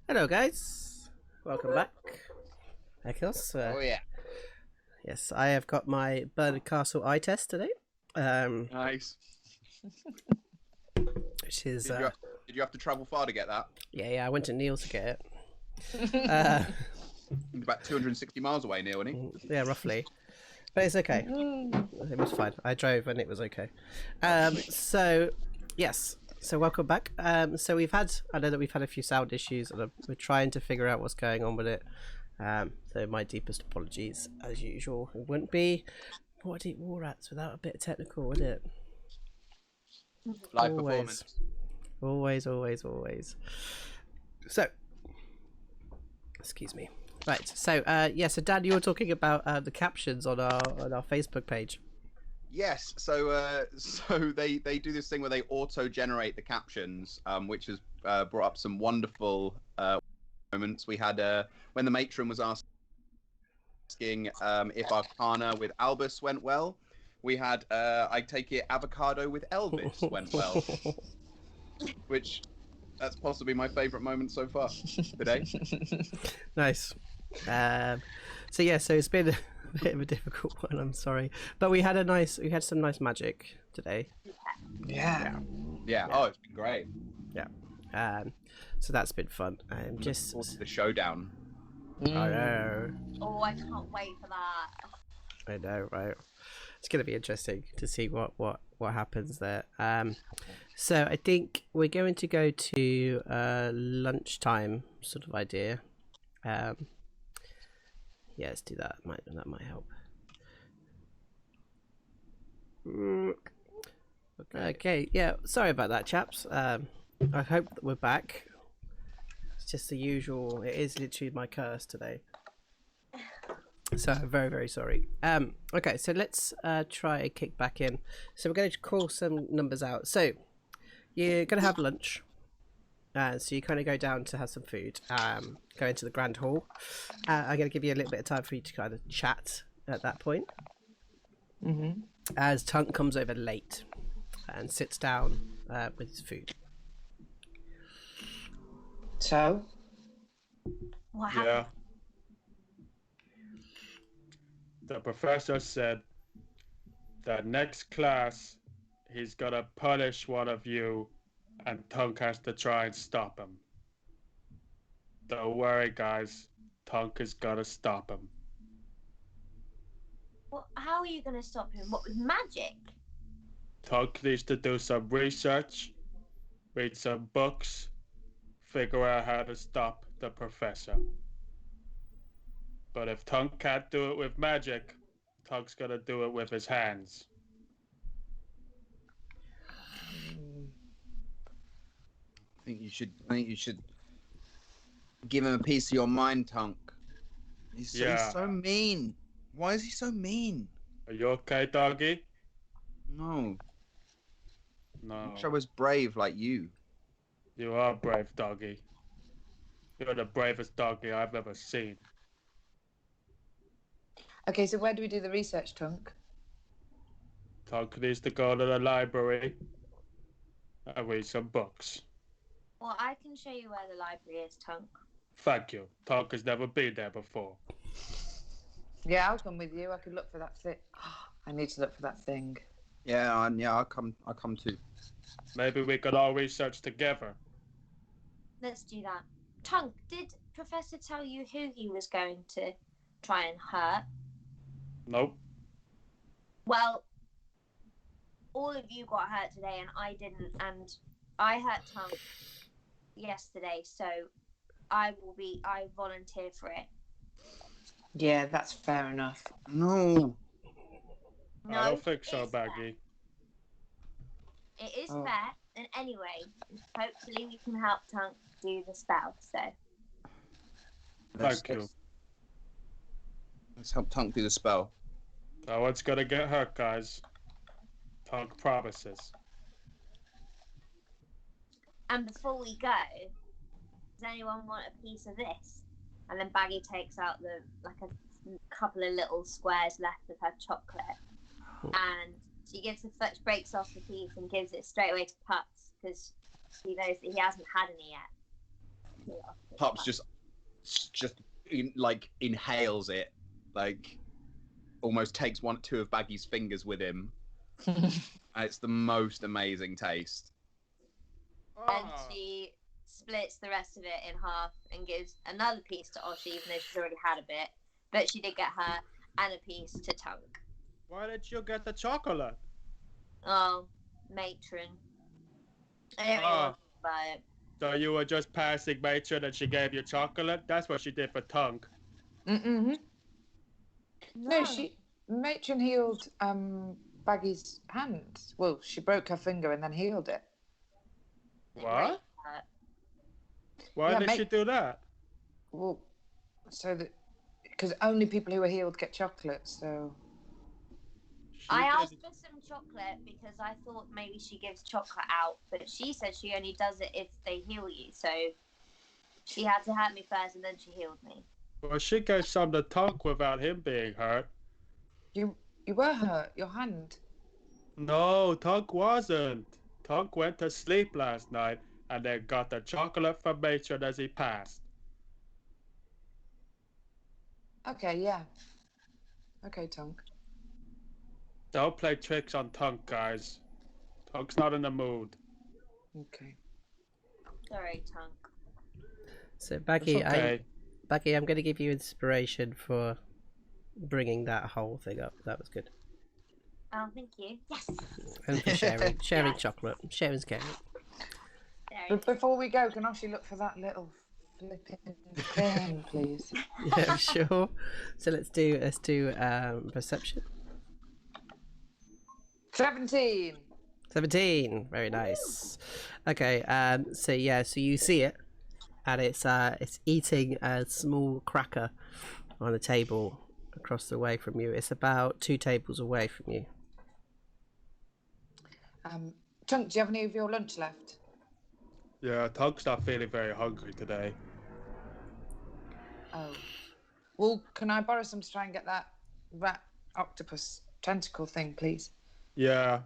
Hello, guys. Welcome back. Ekos. Oh yeah. Yes, I have got my Bernard Castle eye test today. Nice. Which is Did you have to travel far to get that? yeah. I went to Neil's to get it. About 260 miles away, Neil, wasn't he? Yeah, roughly. But it's okay. It was fine. I drove and it was okay. So yes. So welcome back. So I know that we've had a few sound issues, and we're trying to figure out what's going on with it. So my deepest apologies, as usual. It wouldn't be Waterdeep Mallrats without a bit of technical, would it? Live performance. Always. So, excuse me. Right. So, so Dan, you were talking about the captions on our Facebook page. Yes. So they do this thing where they auto-generate the captions, which has brought up some wonderful moments. We had when the matron was asking if Arcana with Albus went well. We had I take it avocado with Elvis went well, which that's possibly my favourite moment so far today. Nice. So it's been a bit of a difficult one. I'm sorry, but we had some nice magic today. Yeah. Oh, it's been great. Yeah. So that's been fun. Just the showdown. I know. Oh, I can't wait for that. I know, right? It's going to be interesting to see what happens there. So I think we're going to go to lunchtime sort of idea. Yeah, let's do that. That might help. Okay. Yeah. Sorry about that, chaps. I hope that we're back. It's just the usual. It is literally my curse today. So I'm very, very sorry. Okay, so let's try a kick back in. So we're going to call some numbers out. So you're going to have lunch. So you kind of go down to have some food. Go into the grand hall. I'm going to give you a little bit of time for you to kind of chat at that point. Mm-hmm. As Tunk comes over late and sits down with his food. So? What happened? Yeah. The professor said that next class he's gonna punish one of you and Tunk has to try and stop him. Don't worry, guys. Tunk is gonna stop him. Well, how are you going to stop him? What, with magic? Tunk needs to do some research, read some books, figure out how to stop the professor. But if Tunk can't do it with magic, Tunk's gonna do it with his hands. I think you should give him a piece of your mind, Tunk. He's so mean. Why is he so mean? Are you okay, doggy? No. No. I wish I was brave like you. You are brave, doggy. You're the bravest doggy I've ever seen. Okay, so where do we do the research, Tunk? Tunk needs to go to the library and read some books. Well, I can show you where the library is, Tunk. Thank you. Tunk has never been there before. Yeah, I'll come with you. I could look for that thing. I need to look for that thing. Yeah, I'll come too. Maybe we could all research together. Let's do that. Tunk, did Professor tell you who he was going to try and hurt? Nope. Well, all of you got hurt today and I didn't, and I hurt Tunk yesterday, so I volunteer for it. Yeah, that's fair enough. No. I don't think so, Baggy. It is fair, and anyway, hopefully we can help Tunk do the spell, so. Thank you. Let's help Tunk do the spell. No one's gonna get hurt, guys. Tunk promises. And before we go, does anyone want a piece of this? And then Baggy takes out a couple of little squares left of her chocolate, and she breaks off the piece and gives it straight away to Pups because she knows that he hasn't had any yet. Pups just like inhales it, like almost takes two of Baggy's fingers with him. And it's the most amazing taste. And she splits the rest of it in half and gives another piece to Oshi, even though she's already had a bit. But she did get her and a piece to Tunk. Why did you get the chocolate? Oh, matron. I don't really want to talk about it. So you were just passing matron and she gave you chocolate? That's what she did for Tunk. Mm-hmm. No, matron healed Baggy's hand. Well, she broke her finger and then healed it. What? Why did she do that? Well, so that because only people who are healed get chocolate. So I asked for some chocolate because I thought maybe she gives chocolate out, but she said she only does it if they heal you. So she had to hurt me first, and then she healed me. Well, she gave some to Tunk without him being hurt. you were hurt. Your hand. No, Tunk wasn't. Tunk went to sleep last night and then got the chocolate from matron as he passed. Okay, yeah. Okay, Tunk. Don't play tricks on Tunk, guys. Tunk's not in the mood. Okay. Sorry, Tunk. So Baggy, Okay. Baggy, I'm going to give you inspiration for bringing that whole thing up. That was good. Oh, thank you. Yes. And for sharing chocolate. Sharing's caring. But before we go, can Oshi look for that little flipping thing, please? Yeah, sure. So let's do perception. 17. 17. Very nice. Okay. So you see it, and it's eating a small cracker on a table across the way from you. It's about 2 tables away from you. Tunk, do you have any of your lunch left? Yeah, Tunk's not feeling very hungry today. Oh. Well, can I borrow some to try and get that rat octopus tentacle thing, please? Yeah.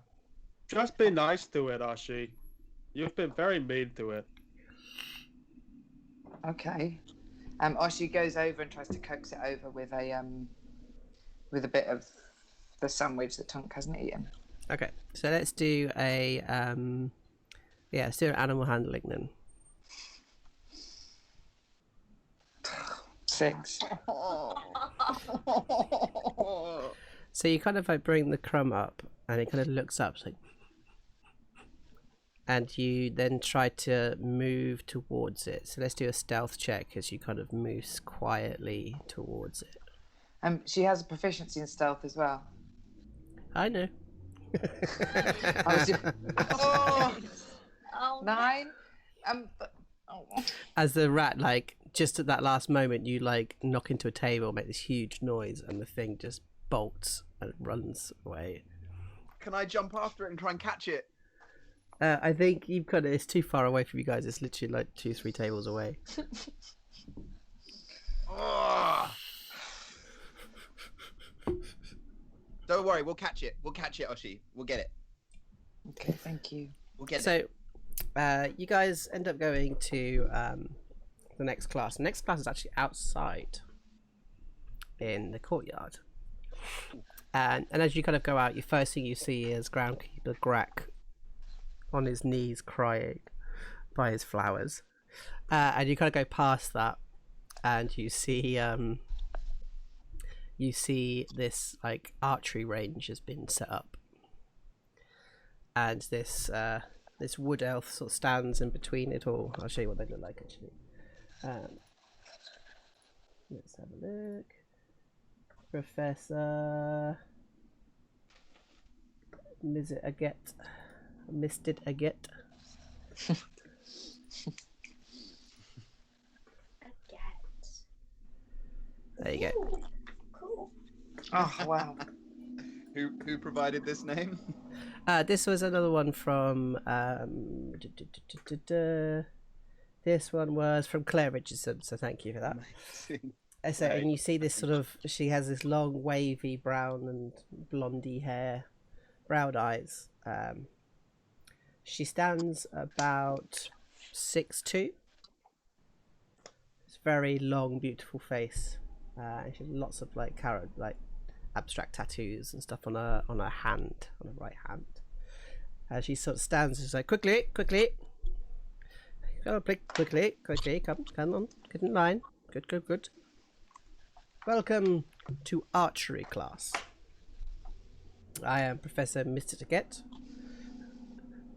Just be nice to it, Oshi. You've been very mean to it. Okay. Oshi goes over and tries to coax it over with a bit of the sandwich that Tunk hasn't eaten. Okay. So let's do let's do an animal handling then. 6. So you kind of like bring the crumb up, and it kind of looks up, like, and you then try to move towards it. So let's do a stealth check as you kind of move quietly towards it. She has a proficiency in stealth as well. I know. Oh, 9. As the rat, like, just at that last moment, you like knock into a table, make this huge noise, and the thing just bolts and runs away. Can I jump after it and try and catch it? I think you've got it. It's too far away from you guys. It's literally like 2-3 tables away. Don't worry, we'll catch it. We'll catch it, Oshi. We'll get it. Okay, thank you. We'll get it. So, you guys end up going to the next class. The next class is actually outside in the courtyard. And as you kind of go out, the first thing you see is groundkeeper Grack on his knees crying by his flowers. And you kind of go past that, and you see this like archery range has been set up, and this wood elf sort of stands in between it all. I'll show you what they look like actually. Let's have a look. Professor Misted Aget. There you go. cool. Oh, wow. Who provided this name? This was another one from this one was from Claire Richardson, so thank you for that. So, and you see this sort of, she has this long wavy brown and blondie hair, brown eyes. She stands about 6'2", very long, beautiful face. And she has lots of like abstract tattoos and stuff on her hand, on her right hand. She sort of stands and says, quickly, go, quickly, come on, get in line. Good. Welcome to archery class. I am Professor Mr. Taget,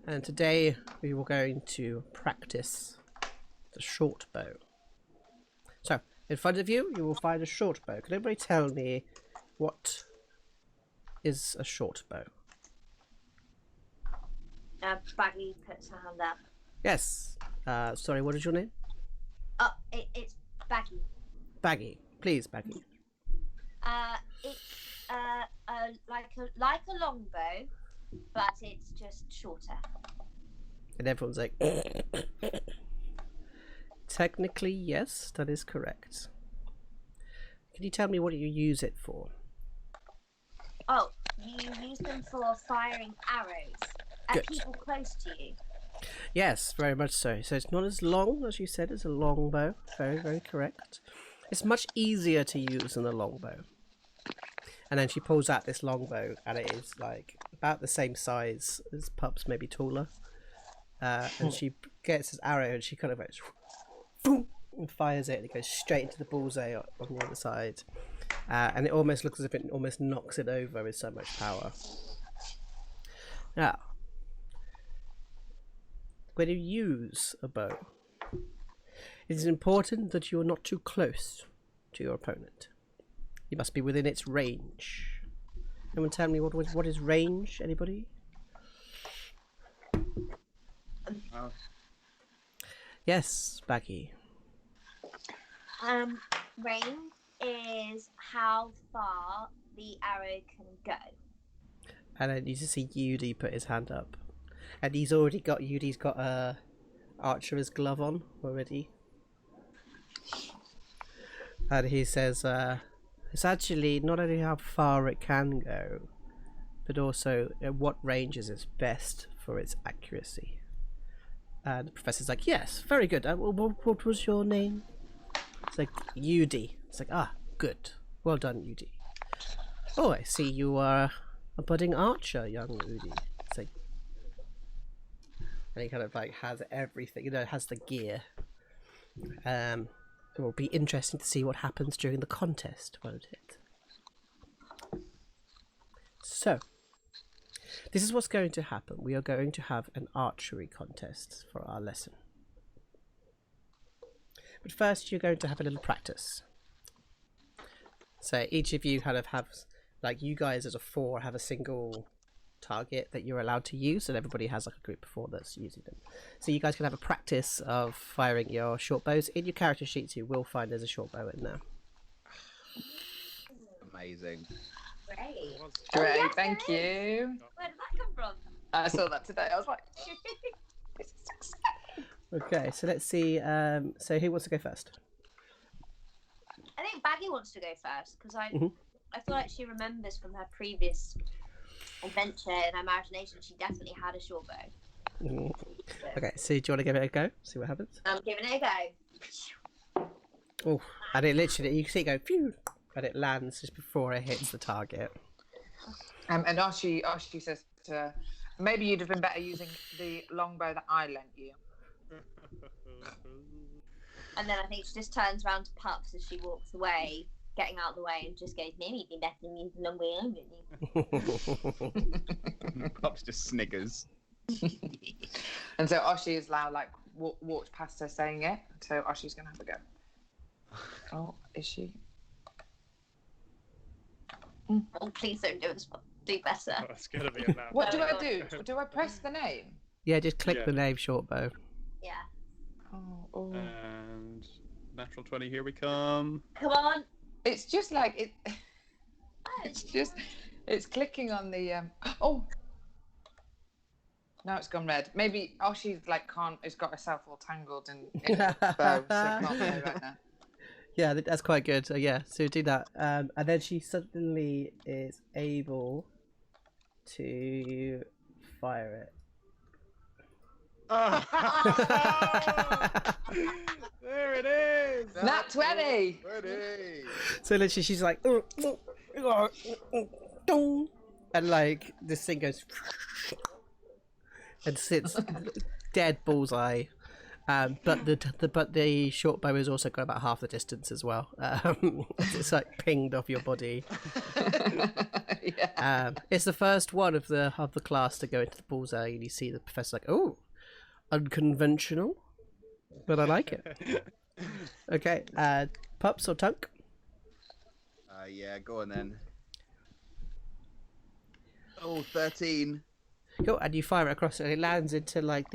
and today we were going to practice the short bow. So, in front of you, you will find a short bow. Can anybody tell me what is a short bow? Baggy puts her hand up. Yes. Sorry, what is your name? Oh, it's Baggy. Baggy. Please, Baggy. It's like a longbow, but it's just shorter. And everyone's like, technically, yes, that is correct. Can you tell me what you use it for? Oh, you use them for firing arrows at Good. people close to you. Yes, very much so. So it's not as long as you said, it's a longbow. Very, very correct. It's much easier to use than a longbow. And then she pulls out this longbow, and it is like about the same size as Pups, maybe taller. And she gets this arrow, and she kind of goes, boom, and fires it, and it goes straight into the bullseye on the other side. And it almost looks as if it almost knocks it over with so much power. Now, when you use a bow, it is important that you are not too close to your opponent. You must be within its range. Anyone tell me what is range? Anybody? Yes, Baggy. Range is how far the arrow can go. And then you just see Yudi put his hand up, and Yudi's got a archer's glove on already, and he says, "It's actually not only how far it can go, but also at what ranges is best for its accuracy." And the professor's like, "Yes, very good. What was your name?" It's like, Yudi. It's like, good. Well done, Yudi. Oh, I see you are a budding archer, young Yudi. It's like, and he kind of like has everything, has the gear. It will be interesting to see what happens during the contest, won't it? So, this is what's going to happen. We are going to have an archery contest for our lesson. But first, you're going to have a little practice. So each of you kind of have, like you guys as a 4 have a single target that you're allowed to use, and everybody has like a group of 4 that's using them. So you guys can have a practice of firing your short bows. In your character sheets, you will find there's a short bow in there. Amazing. Great. Great, yes, thank there is. you. Where did that come from? I saw that today. I was like, this is success. Okay, so let's see. So who wants to go first? I think Baggy wants to go first because I feel like she remembers from her previous adventure in her imagination she definitely had a short bow. Okay, so do you want to give it a go? See what happens? I'm giving it a go. Oh, and it literally, you can see it go, phew, and it lands just before it hits the target. And Archie says to her, maybe you'd have been better using the longbow that I lent you. And then I think she just turns around to Pups as she walks away, getting out of the way, and just goes, maybe you'd be better than using the long way I'm you. Pups just sniggers. And so Archie is now like walked past her saying it. So Archie's going to have a go. Oh, is she? Oh, please don't do better. Oh, it's gonna be a map. What do I do? Do I press the name? Yeah, just click the name short bow. Yeah. Oh. And natural 20, here we come. Come on. It's just like it. It's clicking on the. Oh. Now it's gone red. Maybe she's like has got herself all tangled in the bow, so can't play right now. Yeah, that's quite good. Yeah, so do that. And then she suddenly is able to fire it. There it is. Nat 20. So literally, she's like, and like this thing goes and sits dead bullseye. But the short bow has also got about half the distance as well. It's like pinged off your body. Yeah. It's the first one of the class to go into the bullseye, and you see the professor like, oh, unconventional, but I like it. Okay, Pups or Tunk? Yeah, go on then. Oh, 13. Go, and you fire it across, and it lands into like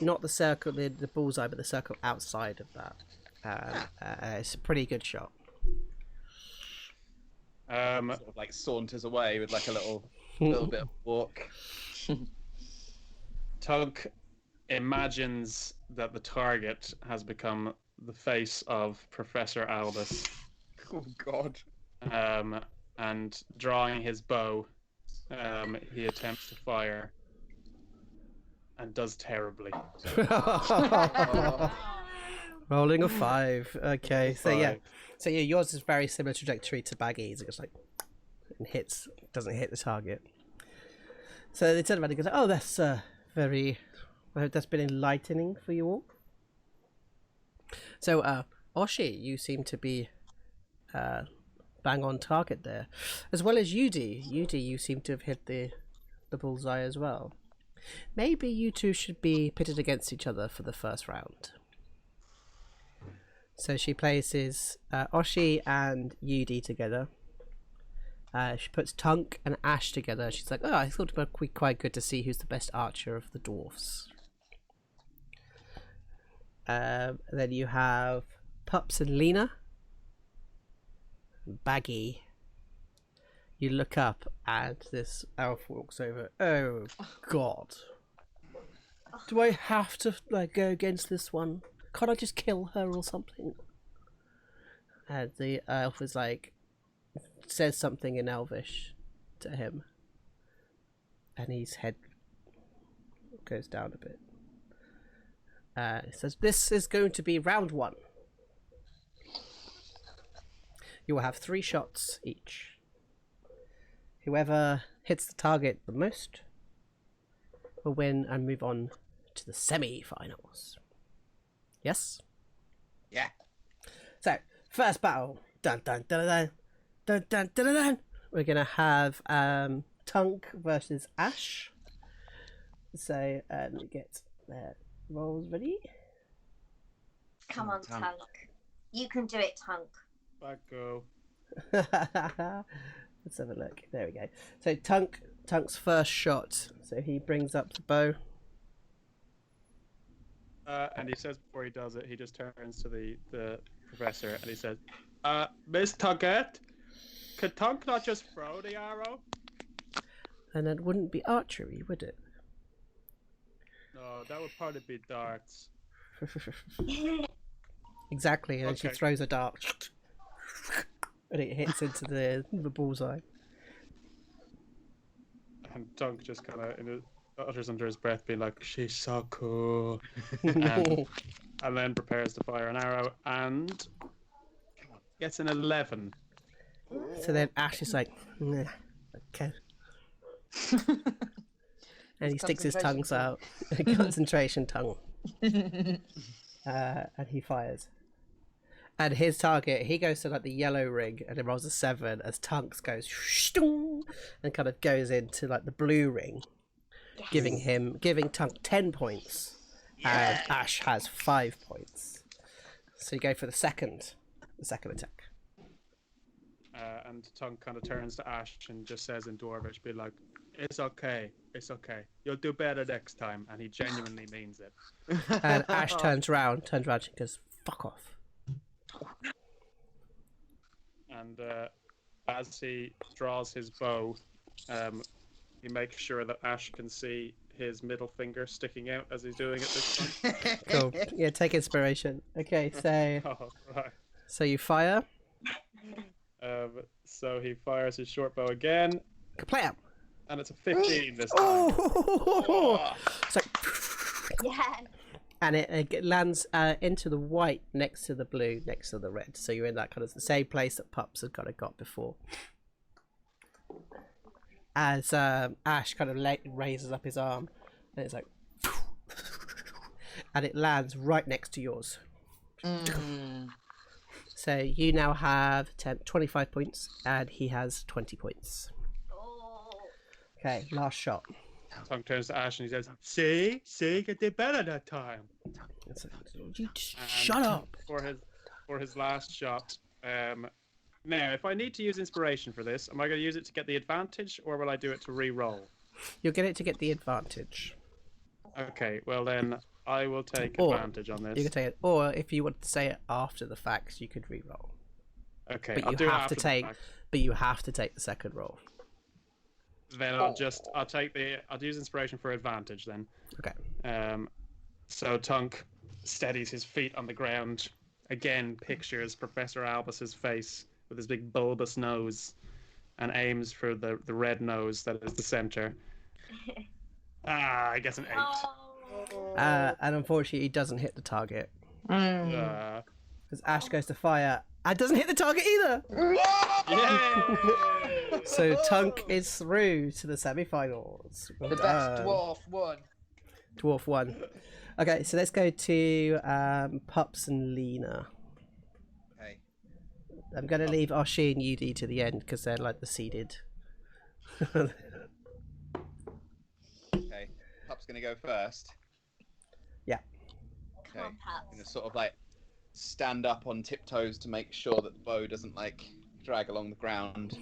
not the circle, the bullseye, but the circle outside of that. It's a pretty good shot. Sort of like saunters away with like a little bit of walk. Tunk imagines that the target has become the face of Professor Albus, Oh God. and drawing his bow, he attempts to fire and does terribly. Rolling a 5. Okay, so yeah. Five. So yeah, yours is very similar trajectory to Baggy's. It goes like, and doesn't hit the target. So they turn around and go, oh, that's very, I hope that's been enlightening for you all. So, Oshi, you seem to be bang on target there. As well as Yudi. Yudi, you seem to have hit the bullseye as well. Maybe you two should be pitted against each other for the first round. So she places Oshi and Yudi together. She puts Tunk and Ash together. She's like, oh, I thought it would be quite good to see who's the best archer of the dwarfs. Then you have Pups and Lena. Baggy. You look up and this elf walks over. Oh, God. Do I have to like go against this one? Can't I just kill her or something? And the elf is like, says something in Elvish to him. And his head goes down a bit. It says, this is going to be round 1. You will have 3 shots each. Whoever hits the target the most will win and move on to the semi-finals. Yes? Yeah. So, first battle. Dun dun dun dun dun dun dun dun. Dun. We're gonna have Tunk versus Ash. So, let me get their rolls ready. Come on, Tunk. Tunk. You can do it, Tunk. Back go. Let's have a look. There we go. So Tunk's first shot. So he brings up the bow. And he says before he does it, he just turns to the professor and he says, Miss Tuggett, could Tunk not just throw the arrow? And it wouldn't be archery, would it? No, that would probably be darts. Exactly, and she Okay. throws a dart. And it hits into the bullseye. And Tunk just kind of utters under his breath, being like, she's so cool. and then prepares to fire an arrow and gets an 11. So then Ash is like, "Nah, okay. And he sticks his tongues out. Concentration tongue. And he fires. And his target, he goes to like the yellow ring and it rolls a 7 as Tunks goes and kind of goes into like the blue ring, giving Tunk 10 points. And Ash has 5 points. So you go for the second attack. And Tunk kind of turns to Ash and just says in Dwarvish, be like, it's okay. You'll do better next time. And he genuinely means it. And Ash turns around and goes, fuck off. And as he draws his bow, he makes sure that Ash can see his middle finger sticking out as he's doing it this time. Cool. Yeah, take inspiration. Okay, so Oh, right. so you fire. So he fires his short bow again, Kaplam! and it's a 15 this time. Oh! It's like Yeah. And it lands into the white next to the blue, next to the red. So you're in that kind of the same place that Pups had kind of got before. As Ash kind of raises up his arm, and it's like, and it lands right next to yours. So you now have 25 points, and he has 20 points. Oh. Okay, last shot. Tunk turns to Ash and he says, "See, you did better that time." You And shut up. For his last shot. Now, if I need to use inspiration for this, am I going to use it to get the advantage, or will I do it to re-roll? You'll get it to get the advantage. Okay, well then I will take Or advantage on this. You can take it, or if you want to say it after the fact, you could re-roll. Okay, But I'll you do it have after to the take. fact. But you have to take the second roll. Then I'll use inspiration for advantage then. Okay. So Tunk steadies his feet on the ground. Again, pictures Professor Albus's face with his big bulbous nose, and aims for the red nose that is the center. I guess an 8. Oh. And unfortunately, he doesn't hit the target. Because Ash goes to fire and doesn't hit the target either. Yay! So Tunk is through to the semi-finals. Well The best done. dwarf won. Dwarf won. Okay, so let's go to Pups and Lena. Okay. I'm going to leave Oshi and UD to the end because they're like the seeded. Okay. Pup's gonna go first. Yeah. Okay. Come on, Pups. Gonna sort of like stand up on tiptoes to make sure that the bow doesn't like drag along the ground.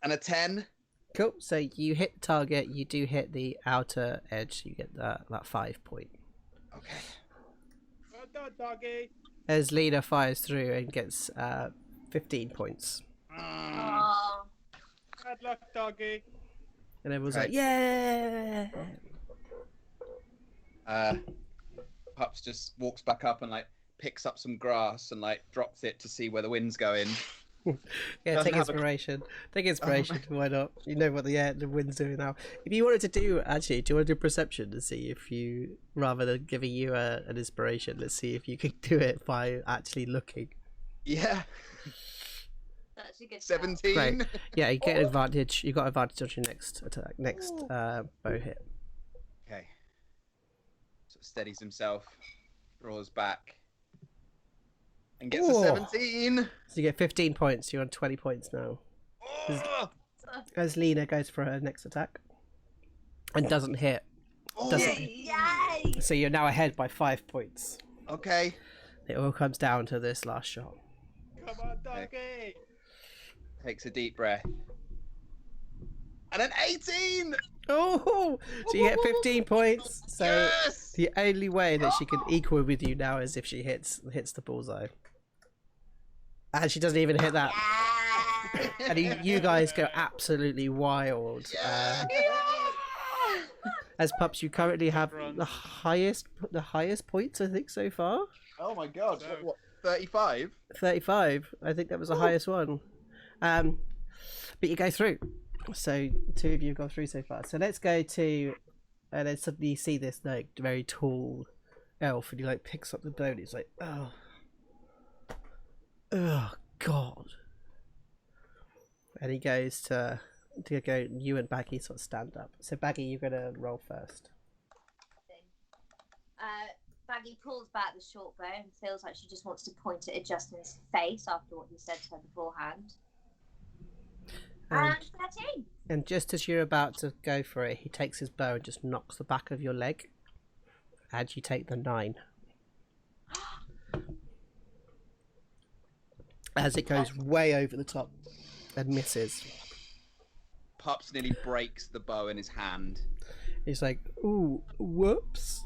And a 10. Cool. So you hit the target. You do hit the outer edge. You get that 5 point. Okay. Well done, doggy. As Lena fires through and gets 15 points. Oh. Bad luck, doggy. And everyone's Right. like, yeah! Pups just walks back up and like picks up some grass and like drops it to see where the wind's going. Yeah, Doesn't take have a- inspiration. Take inspiration. Why not? You know what the wind's doing now. If you wanted to do, actually, do you want to do perception to see if you, rather than giving you an inspiration, let's see if you could do it by actually looking. Yeah. That's a good 17. Great. Yeah, you get an advantage. You got advantage on your next attack, next bow hit. Okay. So steadies himself, draws back, and gets a Ooh. 17. So you get 15 points. You're on 20 points now. Oh, As Lena goes for her next attack and doesn't hit. Doesn't. Yay! So you're now ahead by 5 points. Okay. It all comes down to this last shot. Come on, doggy. Takes a deep breath. And an 18. Oh, so you get 15 points. So Yes. the only way that she can equal with you now is if she hits the bullseye. And she doesn't even hit that. Yeah. And you guys go absolutely wild. As Pups, you currently have the highest points, I think, so far. Oh my god. What 35? 35. I think that was the highest one. But you go through. So 2 of you have gone through so far. So let's go to, and then suddenly you see this like very tall elf, and he like picks up the bow, and he's like, oh god. And he goes to go. You and Baggy sort of stand up. So Baggy, you're gonna roll first. Baggy pulls back the short bow and feels like she just wants to point it at Justin's face after what he said to her beforehand. And 13. And just as you're about to go for it, he takes his bow and just knocks the back of your leg. And you take the 9. As it goes way over the top and misses. Pups nearly breaks the bow in his hand. He's like, ooh, whoops.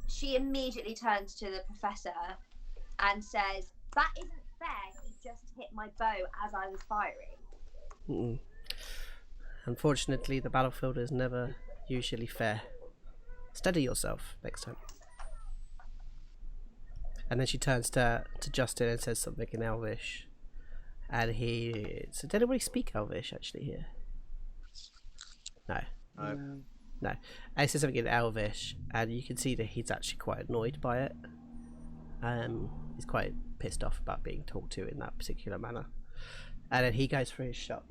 She immediately turns to the professor and says, "That isn't fair. He just hit my bow as I was firing." Mm-mm. Unfortunately, the battlefield is never usually fair. Steady yourself next time. And then she turns to Justin and says something in Elvish. And so did anybody speak Elvish actually here? No. No. No. And it says something in Elvish, and you can see that he's actually quite annoyed by it. He's quite pissed off about being talked to in that particular manner. And then he goes for his shot.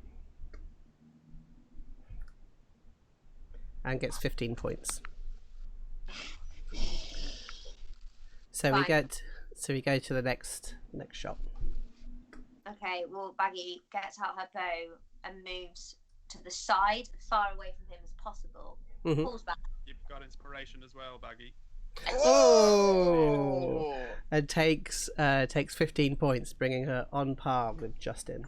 And gets 15 points. So we Fine. go to the next shot. Okay, well, Baggy gets out her bow and moves to the side, as far away from him as possible. Mhm. Pulls back. You've got inspiration as well, Baggy. Oh! And takes 15 points, bringing her on par with Justin.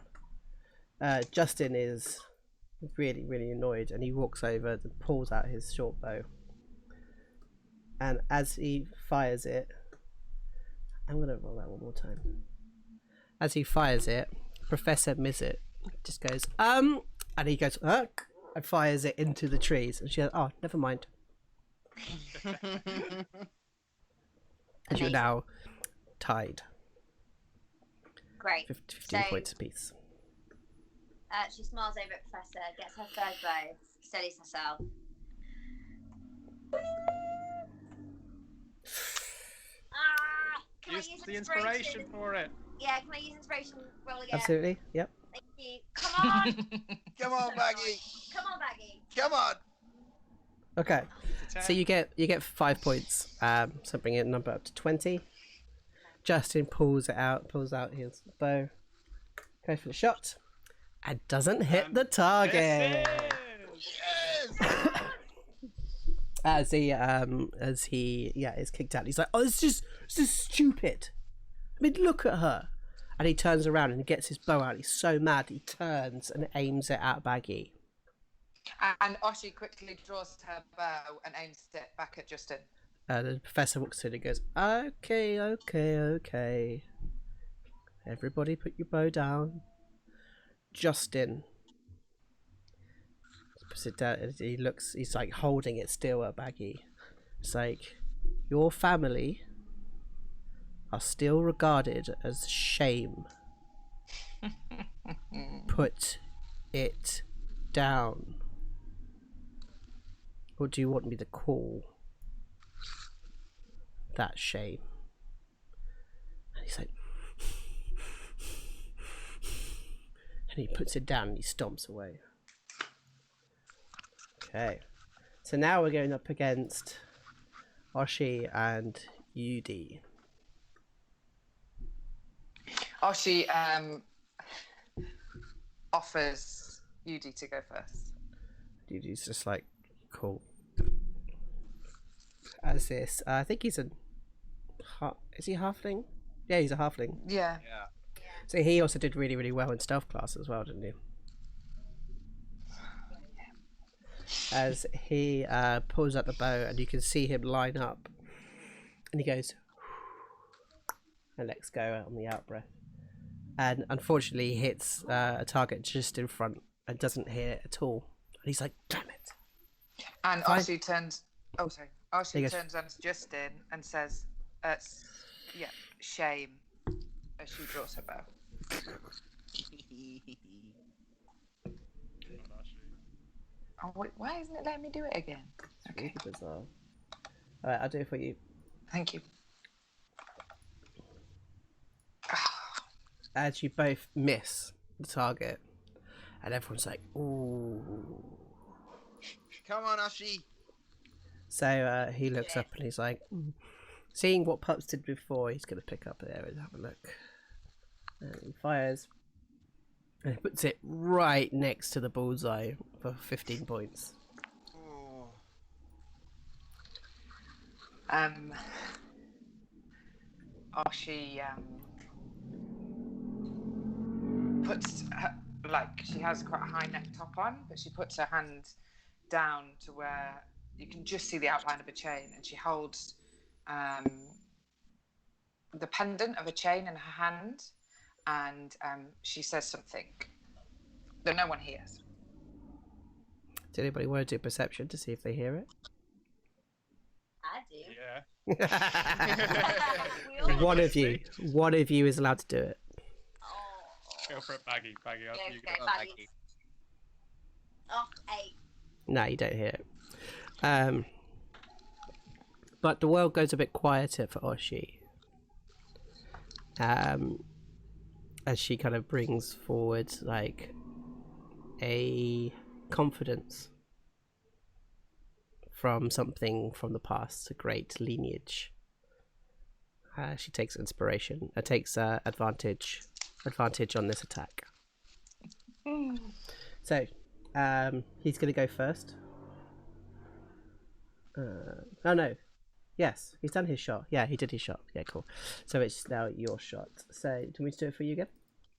Justin is really, really annoyed, and he walks over and pulls out his short bow. And as he fires it, I'm gonna roll that one more time. As he fires it, Professor Mizzet just goes, and he goes, and fires it into the trees. And she goes, oh, never mind. And you're now tied. Great. 15 points apiece. She smiles over at Professor, gets her third bow, steadies herself. Can Use I use the inspiration for it. Yeah, can I use inspiration? Roll again. Absolutely, yep. Thank you. Come on! Come on, Baggy. Come on, Baggy. Come on. Okay, so you get 5 points. So bring your number up to 20. Justin pulls out his bow, goes for the shot, and doesn't hit the target. Yes. As he is kicked out. He's like, oh, this is stupid. I mean, look at her. And he turns around and he gets his bow out. He's so mad. He turns and aims it at Baggy. And Oshi quickly draws her bow and aims it back at Justin. The professor walks in and goes, okay. Everybody put your bow down. Justin. Puts it down. He's like holding it still at Baggy. It's like, your family are still regarded as shame. Put it down. Or do you want me to call that shame? And he's like, and he puts it down and he stomps away. Okay, so now we're going up against Oshi and Yudi. Oshi offers Yudi to go first. Yudi's just like, cool. As this, I think he's is he a halfling? Yeah, he's a halfling. Yeah. Yeah. So he also did really, really well in stealth class as well, didn't he? As he pulls out the bow, and you can see him line up, and he goes and lets go on the out breath, and unfortunately he hits a target just in front and doesn't hit it at all. And he's like, damn it. And Fine. Oshi turns. Oh, sorry. Oshi turns on to Justin and says, "Yeah, shame." As she draws her bow. Oh wait, why isn't it letting me do it again? Okay. Really bizarre. Alright, I'll do it for you. Thank you. As you both miss the target, and everyone's like, ooh. Come on, Ashi. So he looks up and he's like, seeing what Pups did before, he's going to pick up there and have a look. And he fires. And he puts it right next to the bullseye for 15 points. Oh. Oshi puts her, like, she has quite a high neck top on, but she puts her hand down to where you can just see the outline of a chain, and she holds the pendant of a chain in her hand, and she says something that no one hears. Does anybody want to do perception to see if they hear it? I do. Yeah. We all One do. of you is allowed to do it. Oh. Go for it, Baggy. Baggy, Yeah, you okay, go. Baggy. Oh, 8. No, you don't hear it. But the world goes a bit quieter for Oshi. As she kind of brings forward like a confidence from something from the past, a great lineage. She takes inspiration. Takes advantage on this attack. So, he's going to go first. Oh no. Yes, he's done his shot. Yeah, he did his shot. Yeah, cool. So it's now your shot. So, do we do it for you again?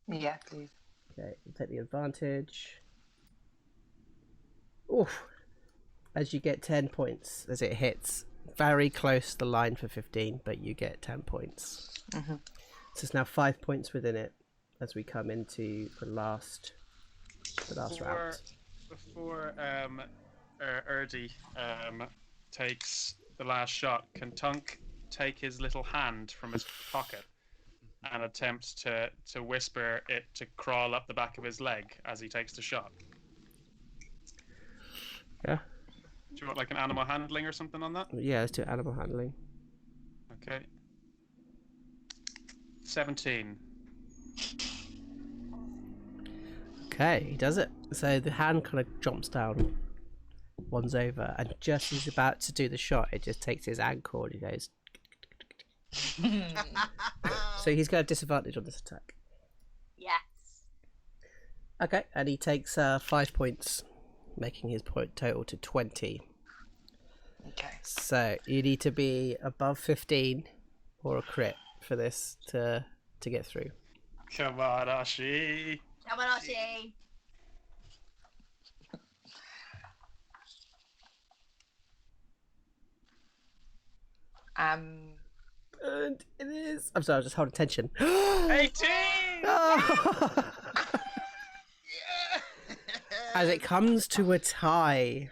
Yeah, please. Okay, you take the advantage. Oof. As you get 10 points as it hits. Very close to the line for 15, but you get 10 points. Mm-hmm. So it's now 5 points within it as we come into the last round. Before Erdi takes the last shot, can Tunk take his little hand from his pocket and attempt to whisper it to crawl up the back of his leg as he takes the shot? Yeah. Do you want like an animal handling or something on that? Yeah, let's do animal handling. Okay. 17. Okay, he does it. So the hand kind of jumps down, one's over, and just as he's about to do the shot, it just takes his ankle and he goes. So he's got a disadvantage on this attack. Yes. Okay, and he takes 5 points, making his point total to 20. Okay. So you need to be above 15 or a crit for this to get through. Come on, Oshi. Sabotage. And it is. I'm sorry, I was just holding tension. 18! Oh! As it comes to a tie.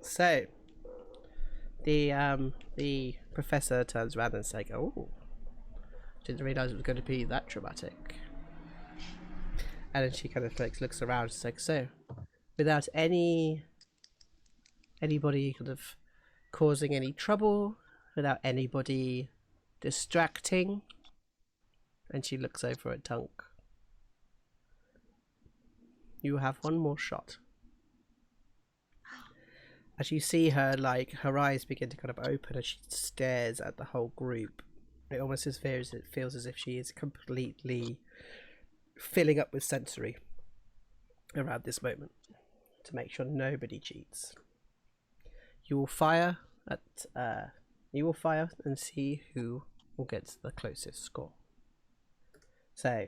So the professor turns around and says, "Oh, didn't realise it was going to be that dramatic." And then she kind of like looks around and is like, "So, without anybody kind of causing any trouble, without anybody distracting," and she looks over at Tunk. "You have one more shot." As you see her, like, her eyes begin to kind of open as she stares at the whole group. It almost feels as if she is completely filling up with sensory around this moment to make sure nobody cheats. You will fire and see who will get the closest score. So,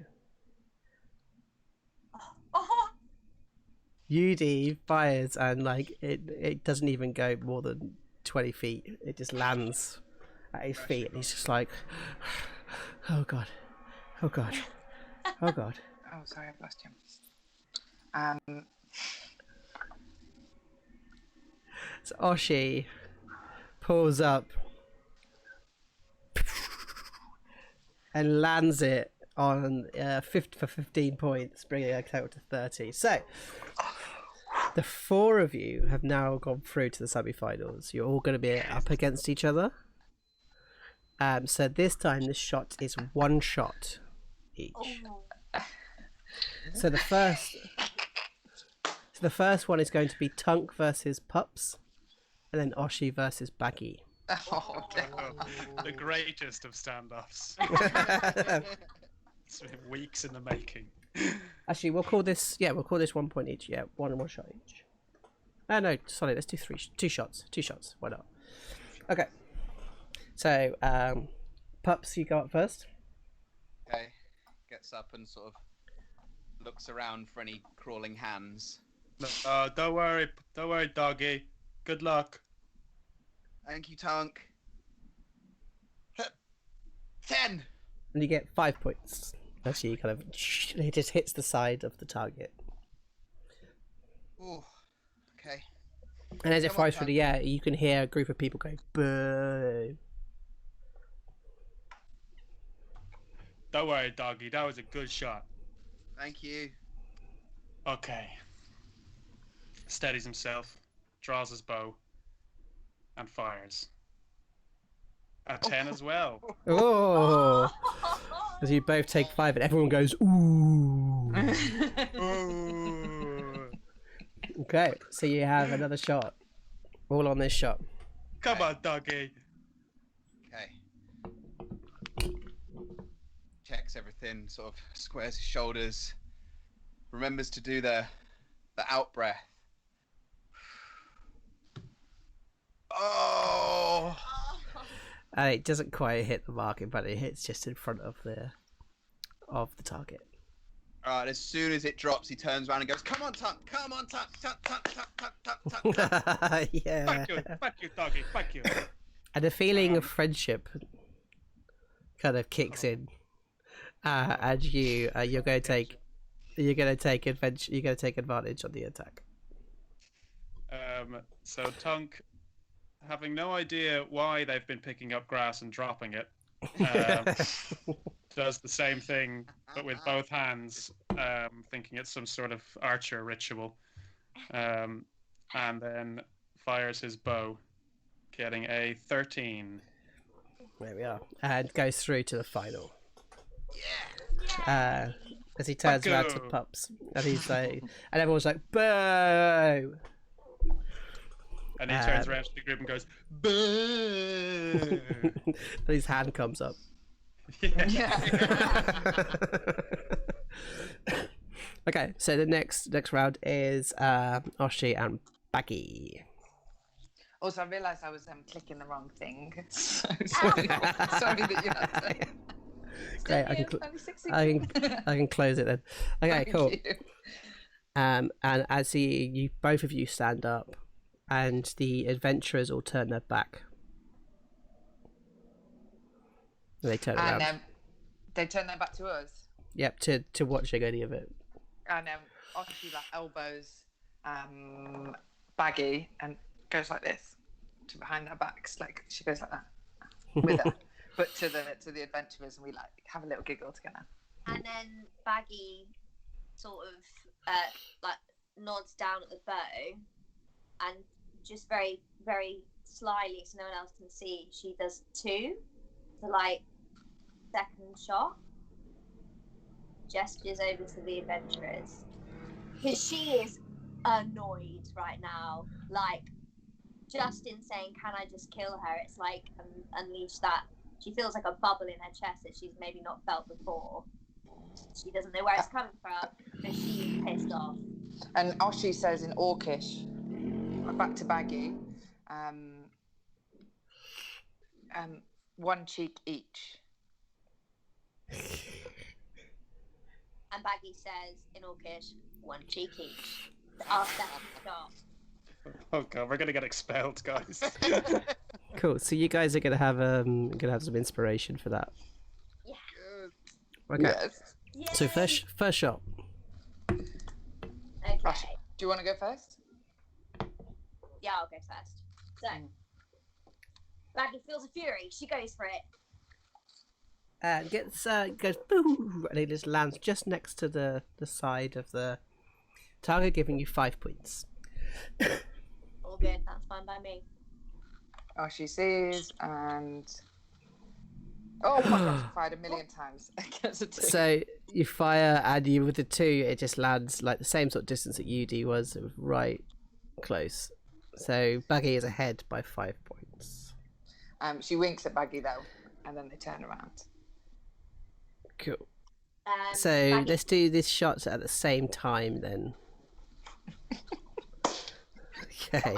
UD fires and like it doesn't even go more than 20 feet. It just lands at his feet and he's just like, oh god, oh god, oh god. Oh, sorry, I've lost you. So Oshi pulls up and lands it on 15 points, bringing a total to 30. So the four of you have now gone through to the semi-finals. You're all going to be up against each other. So this time the shot is one shot each. Oh. So the first one is going to be Tunk versus Pups, and then Oshi versus Baggi. Oh, The greatest of standoffs. It's been weeks in the making. Actually, we'll call this 1 point each. Yeah, one shot each. No, sorry, let's do two shots. Why not? Okay. So, Pups, you go up first. Okay. Gets up and sort of looks around for any crawling hands. Don't worry, doggy. Good luck. Thank you, Tunk. 10. And you get 5 points. Actually, kind of, it just hits the side of the target. Ooh. Okay. And as it Come on, flies through the air, you can hear a group of people go, boo. Don't worry, doggy. That was a good shot. Thank you. Okay. steadies himself, draws his bow, and fires. A 10 as well. Oh! As you both take 5 and everyone goes, ooh. Ooh. Okay, so you have another shot. All on this shot. Come on, doggy. Okay. Checks everything, sort of squares his shoulders. Remembers to do the out breath. Oh! And it doesn't quite hit the market, but it hits just in front of the target. Alright, as soon as it drops, he turns around and goes, "Come on, Tunk! Come on, Tunk! Tunk, Tunk, Tunk, Tunk, Tunk, Tunk!" Yeah. Fuck you, doggy, fuck you. And a feeling of friendship kind of kicks in, and you're going to take advantage on the attack. So Tunk, having no idea why they've been picking up grass and dropping it, does the same thing, but with both hands, thinking it's some sort of archer ritual, and then fires his bow, getting a 13. There we are, and goes through to the final. As he turns around to Pups, and he's like, and everyone's like, "Boo!" And he turns around to the group and goes, "Boo!" And his hand comes up. Okay, so the next round is Oshi and Baggi. Also, I realised I was clicking the wrong thing. So sorry, sorry that you had to. Great, I can close it then. Okay, cool. And as you both of you stand up, and the adventurers all turn their back. They turn around. And they turn their back to us. Yep, to watching any of it. And Oshi like elbows Baggi and goes like this to behind their backs, like she goes like that with her, but to the adventurers, and we like have a little giggle together. And then Baggi sort of like nods down at the bow, and just very, very slyly, so no one else can see, she does 2 to like second shot. Gestures over to the adventurers, because she is annoyed right now. Like, Justin saying, "Can I just kill her?" It's like unleash that. She feels like a bubble in her chest that she's maybe not felt before. She doesn't know where it's coming from, but she's pissed off. And Oshi says in Orcish, back to Baggi, one cheek each. And Baggi says in Orcish, one cheek each. Our second shot. Oh god, we're gonna get expelled, guys. Cool. So you guys are gonna have some inspiration for that. Yeah. Okay. Yes. Yay! So first shot. Okay. Do you want to go first? Yeah, I'll go first. So, Baggi feels a fury. She goes for it. Goes boom, and it just lands just next to the side of the target, giving you 5 points. All good. That's fine by me. Oshi sees and oh my gosh, I fired 1,000,000 times against a 2. So you fire, and you with the 2, it just lands like the same sort of distance that UD was, right close. So Baggi is ahead by 5 points. She winks at Baggi though, and then they turn around. Cool. So Baggi, let's do this shots at the same time then. Okay.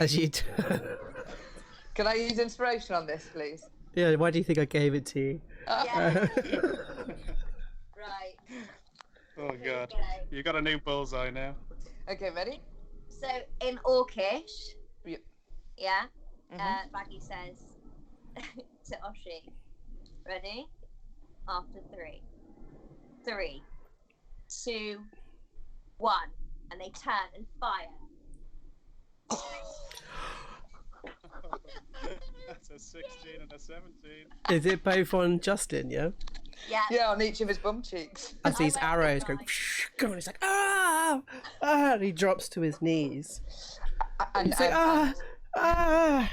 As you Can I use inspiration on this, please? Yeah, why do you think I gave it to you? Yeah. Right. Oh god, go. you got a new bullseye now. Okay, ready? So in Orcish, Yeah. yeah, Mhm. Baggi says to Oshi, "Ready? After 3, 3, 2, 1," and they turn and fire. That's a 16 and a 17. Is it both on Justin, yeah? Yeah. Yeah, on each of his bum cheeks. As these went arrows go, behind. and he's like, ah, ah, and he drops to his knees. And, He's like, ah, ah.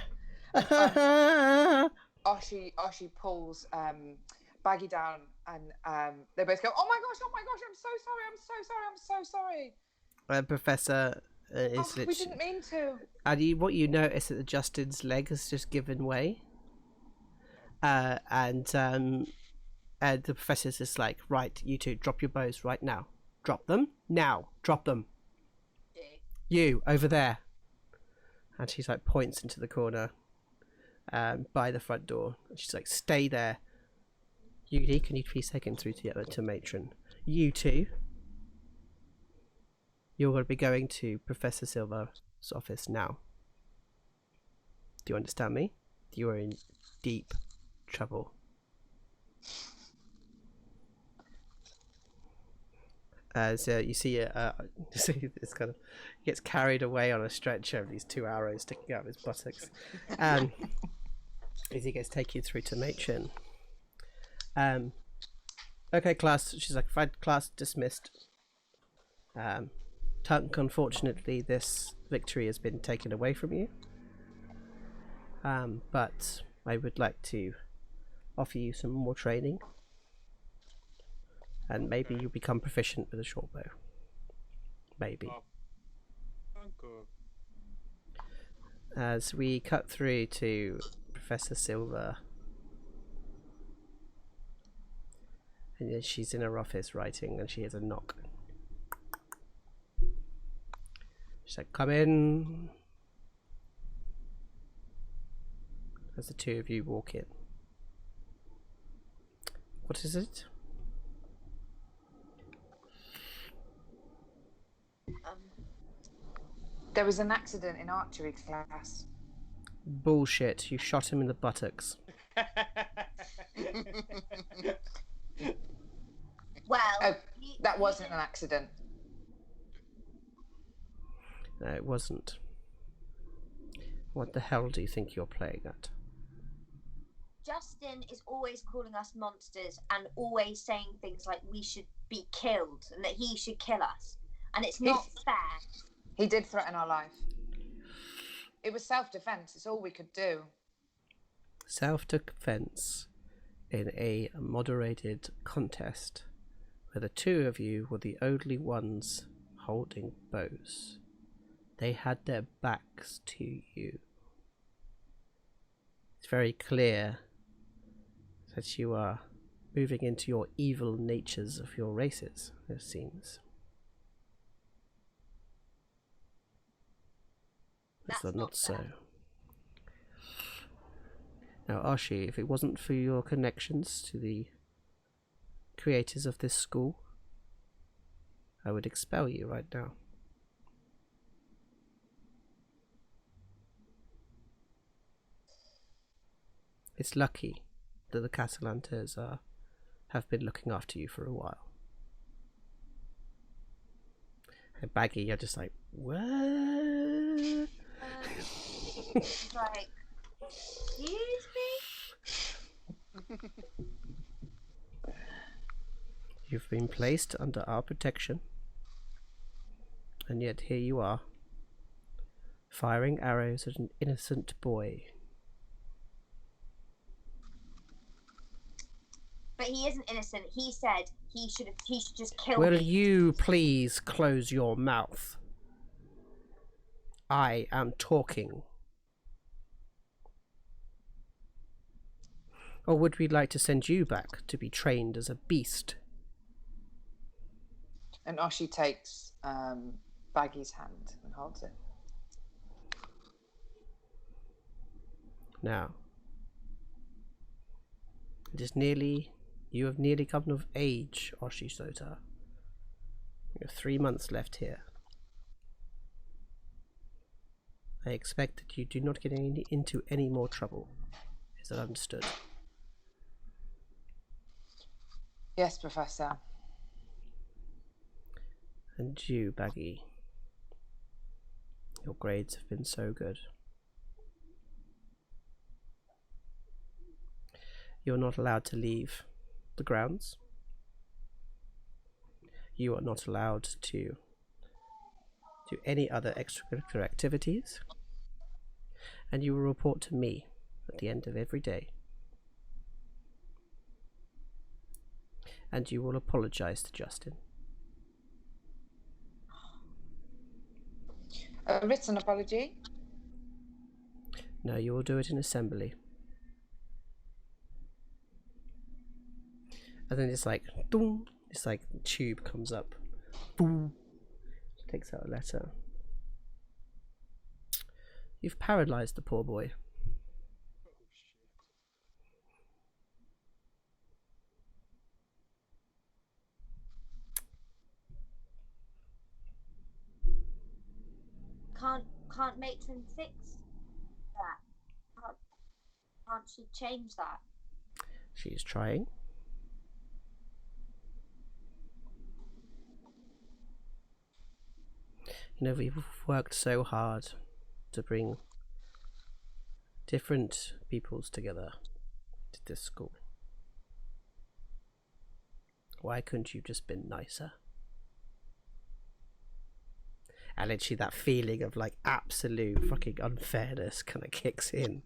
Oshi pulls Baggy down, and they both go, oh my gosh, I'm so sorry. Professor is We literally. didn't mean to. And what you notice that Justin's leg has just given way. And the professor's just like, right, you two, drop your bows right now. Drop them now. Drop them. You over there. And she's like points into the corner, by the front door. And she's like, stay there. Yudi, can you please take him through to matron? You two. You're going to be going to Professor Silver's office now. Do you understand me? You are in deep trouble. So you see, this kind of gets carried away on a stretcher of these two arrows sticking out of his buttocks, as he gets taken through to matron. Okay, class. She's like, fine, class dismissed. Tunk, unfortunately, this victory has been taken away from you. But I would like to offer you some more training. And maybe you'll become proficient with a short bow. Maybe. As we cut through to Professor Silver. And then she's in her office writing, and she hears a knock. She's like, come in. As the two of you walk in. What is it? There was an accident in archery class. Bullshit, you shot him in the buttocks. Well, Oh, that wasn't an accident. No, it wasn't. What the hell do you think you're playing at? Justin is always calling us monsters and always saying things like we should be killed and that he should kill us. And it's not fair. He did threaten our life. It was self-defense. It's all we could do. Self-defense in a moderated contest where the two of you were the only ones holding bows. They had their backs to you. It's very clear that you are moving into your evil natures of your races, it seems. Is that not so? Now, Ashi, if it wasn't for your connections to the creators of this school, I would expel you right now. It's lucky that the Cassalanters have been looking after you for a while. And Baggy, you're just like, what? Like, excuse me? You've been placed under our protection, and yet here you are, firing arrows at an innocent boy. But he isn't innocent. He said he should just kill Will me. you please close your mouth? I am talking. Or would we like to send you back to be trained as a beast? And Oshi takes Baggy's hand and holds it. Now, you have nearly come of age, Oshisota. You have 3 months left here. I expect that you do not get into any more trouble. Is that understood? Yes, Professor. And you, Baggy. Your grades have been so good. You're not allowed to leave the grounds. You are not allowed to do any other extracurricular activities. And you will report to me at the end of every day. And you will apologize to Justin. A written apology? No, you will do it in assembly. And then it's like, boom, it's like the tube comes up. Boom. Takes out a letter. You've paralyzed the poor boy. Can't matron fix that? Can't she change that? She's trying. You know, we've worked so hard to bring different peoples together to this school. Why couldn't you just been nicer? And literally that feeling of like absolute fucking unfairness kind of kicks in.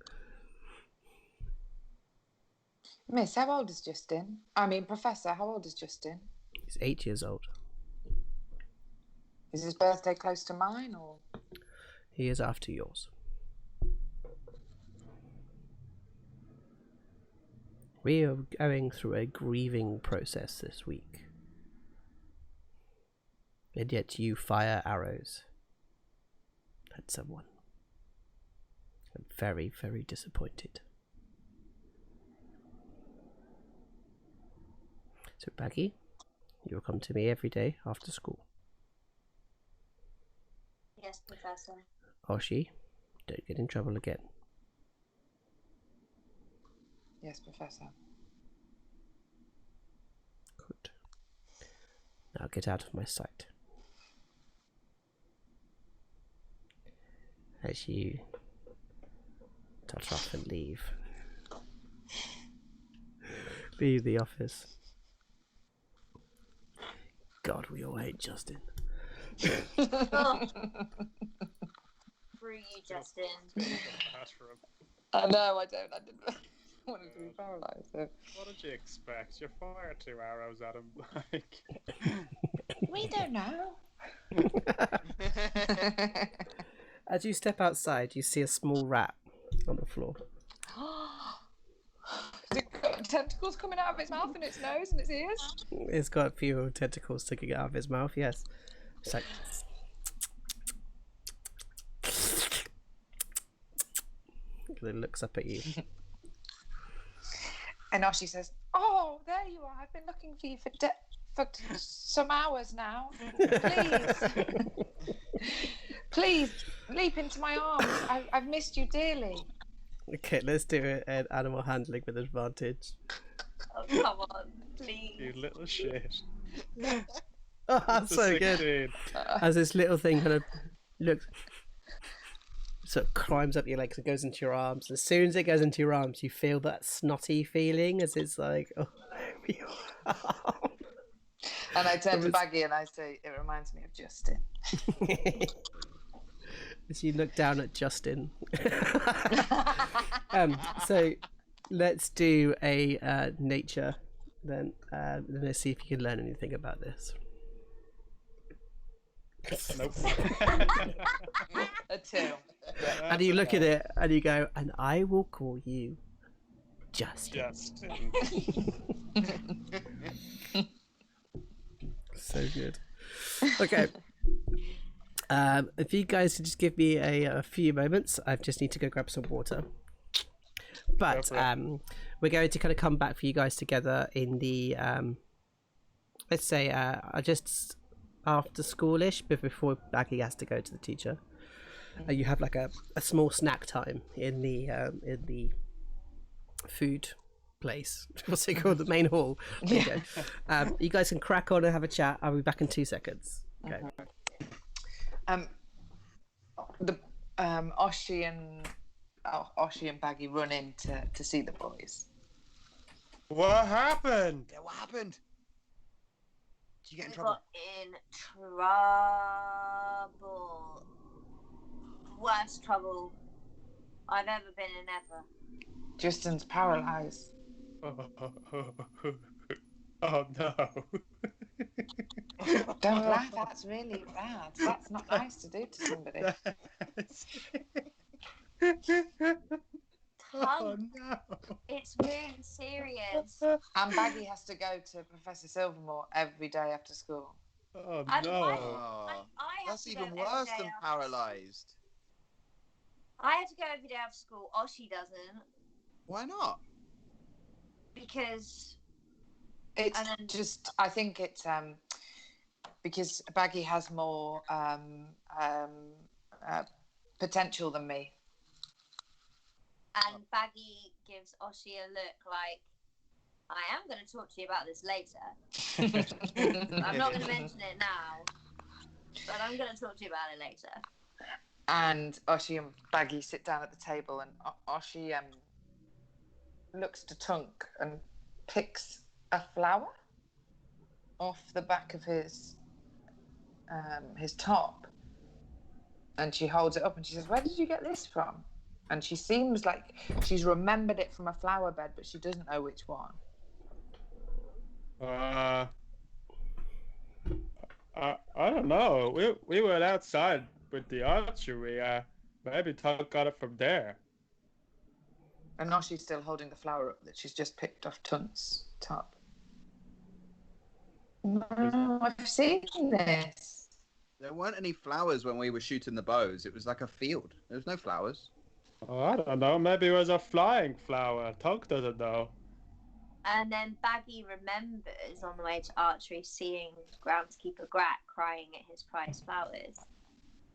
Miss, how old is Justin? I mean, Professor, how old is Justin? He's 8 years old. Is his birthday close to mine, or? He is after yours. We are going through a grieving process this week. And yet you fire arrows at someone. I'm very, very disappointed. So Baggy, you will come to me every day after school. Yes, Professor. Oshi, don't get in trouble again. Yes, Professor. Good. Now get out of my sight. As you touch off and leave. Leave the office. God, we all hate Justin. Oh. Through you, Justin. I know, I don't. I didn't want him to be paralysed. So. What did you expect? You fired 2 arrows at him. Like, We don't know. As you step outside, you see a small rat on the floor. Has it got tentacles coming out of its mouth and its nose and its ears? It's got a few tentacles sticking out of his mouth, yes. It's like... And it looks up at you. And Oshi says, "Oh, there you are. I've been looking for you for some hours now. Please, please leap into my arms. I've missed you dearly." Okay, let's do an animal handling with advantage. Oh, come on, please. you little shit. Oh, that's so good. 16. As this little thing kind of looks, sort of climbs up your legs and goes into your arms. As soon as it goes into your arms, you feel that snotty feeling as it's like, oh, your arm. And I turn to Baggy and I say, "It reminds me of Justin." As you look down at Justin. So let's do a nature then. Let's see if you can learn anything about this. Nope. A 2. And you look at it and you go, "And I will call you Justin." Justin. So good. Okay. If you guys could just give me a few moments, I just need to go grab some water. But we're going to kind of come back for you guys together in the let's say just after schoolish, but before Baggy has to go to the teacher. You have like a small snack time in the food place. What's it called? The main hall. There you go. You guys can crack on and have a chat. I'll be back in 2 seconds. Okay. Oshi and Baggy run in to see the boys. What happened? Yeah, what happened? Did you get in We trouble? got in trouble. Worst trouble I've ever been in ever. Justin's paralysed. Oh no. Don't laugh, that's really bad. That's not nice to do to somebody. Oh no. It's really serious. And Baggy has to go to Professor Silvermore every day after school. Oh And no. I have That's to go even every worse day than after- paralysed. I have to go every day after school. Oshi doesn't, Why not? because It's And then- just, I think it's because Baggy has more potential than me. and Baggy gives Oshi a look like, I am going to talk to you about this later. I'm not going to mention it now, but I'm going to talk to you about it later. And Oshi and Baggy sit down at the table, and Oshi looks to Tunk and picks a flower off the back of his top, and she holds it up and she says, "Where did you get this from?" And she seems like she's remembered it from a flower bed, but she doesn't know which one. I don't know. We went outside with the archery. Maybe Tunk got it from there. And Oshi's still holding the flower up that she's just picked off Tunk's top. No, I've seen this. There weren't any flowers when we were shooting the bows. It was like a field. There was no flowers. Oh, I don't know. Maybe it was a flying flower. Tunk doesn't know. And then Baggy remembers on the way to archery seeing groundskeeper Grat crying at his prized flowers.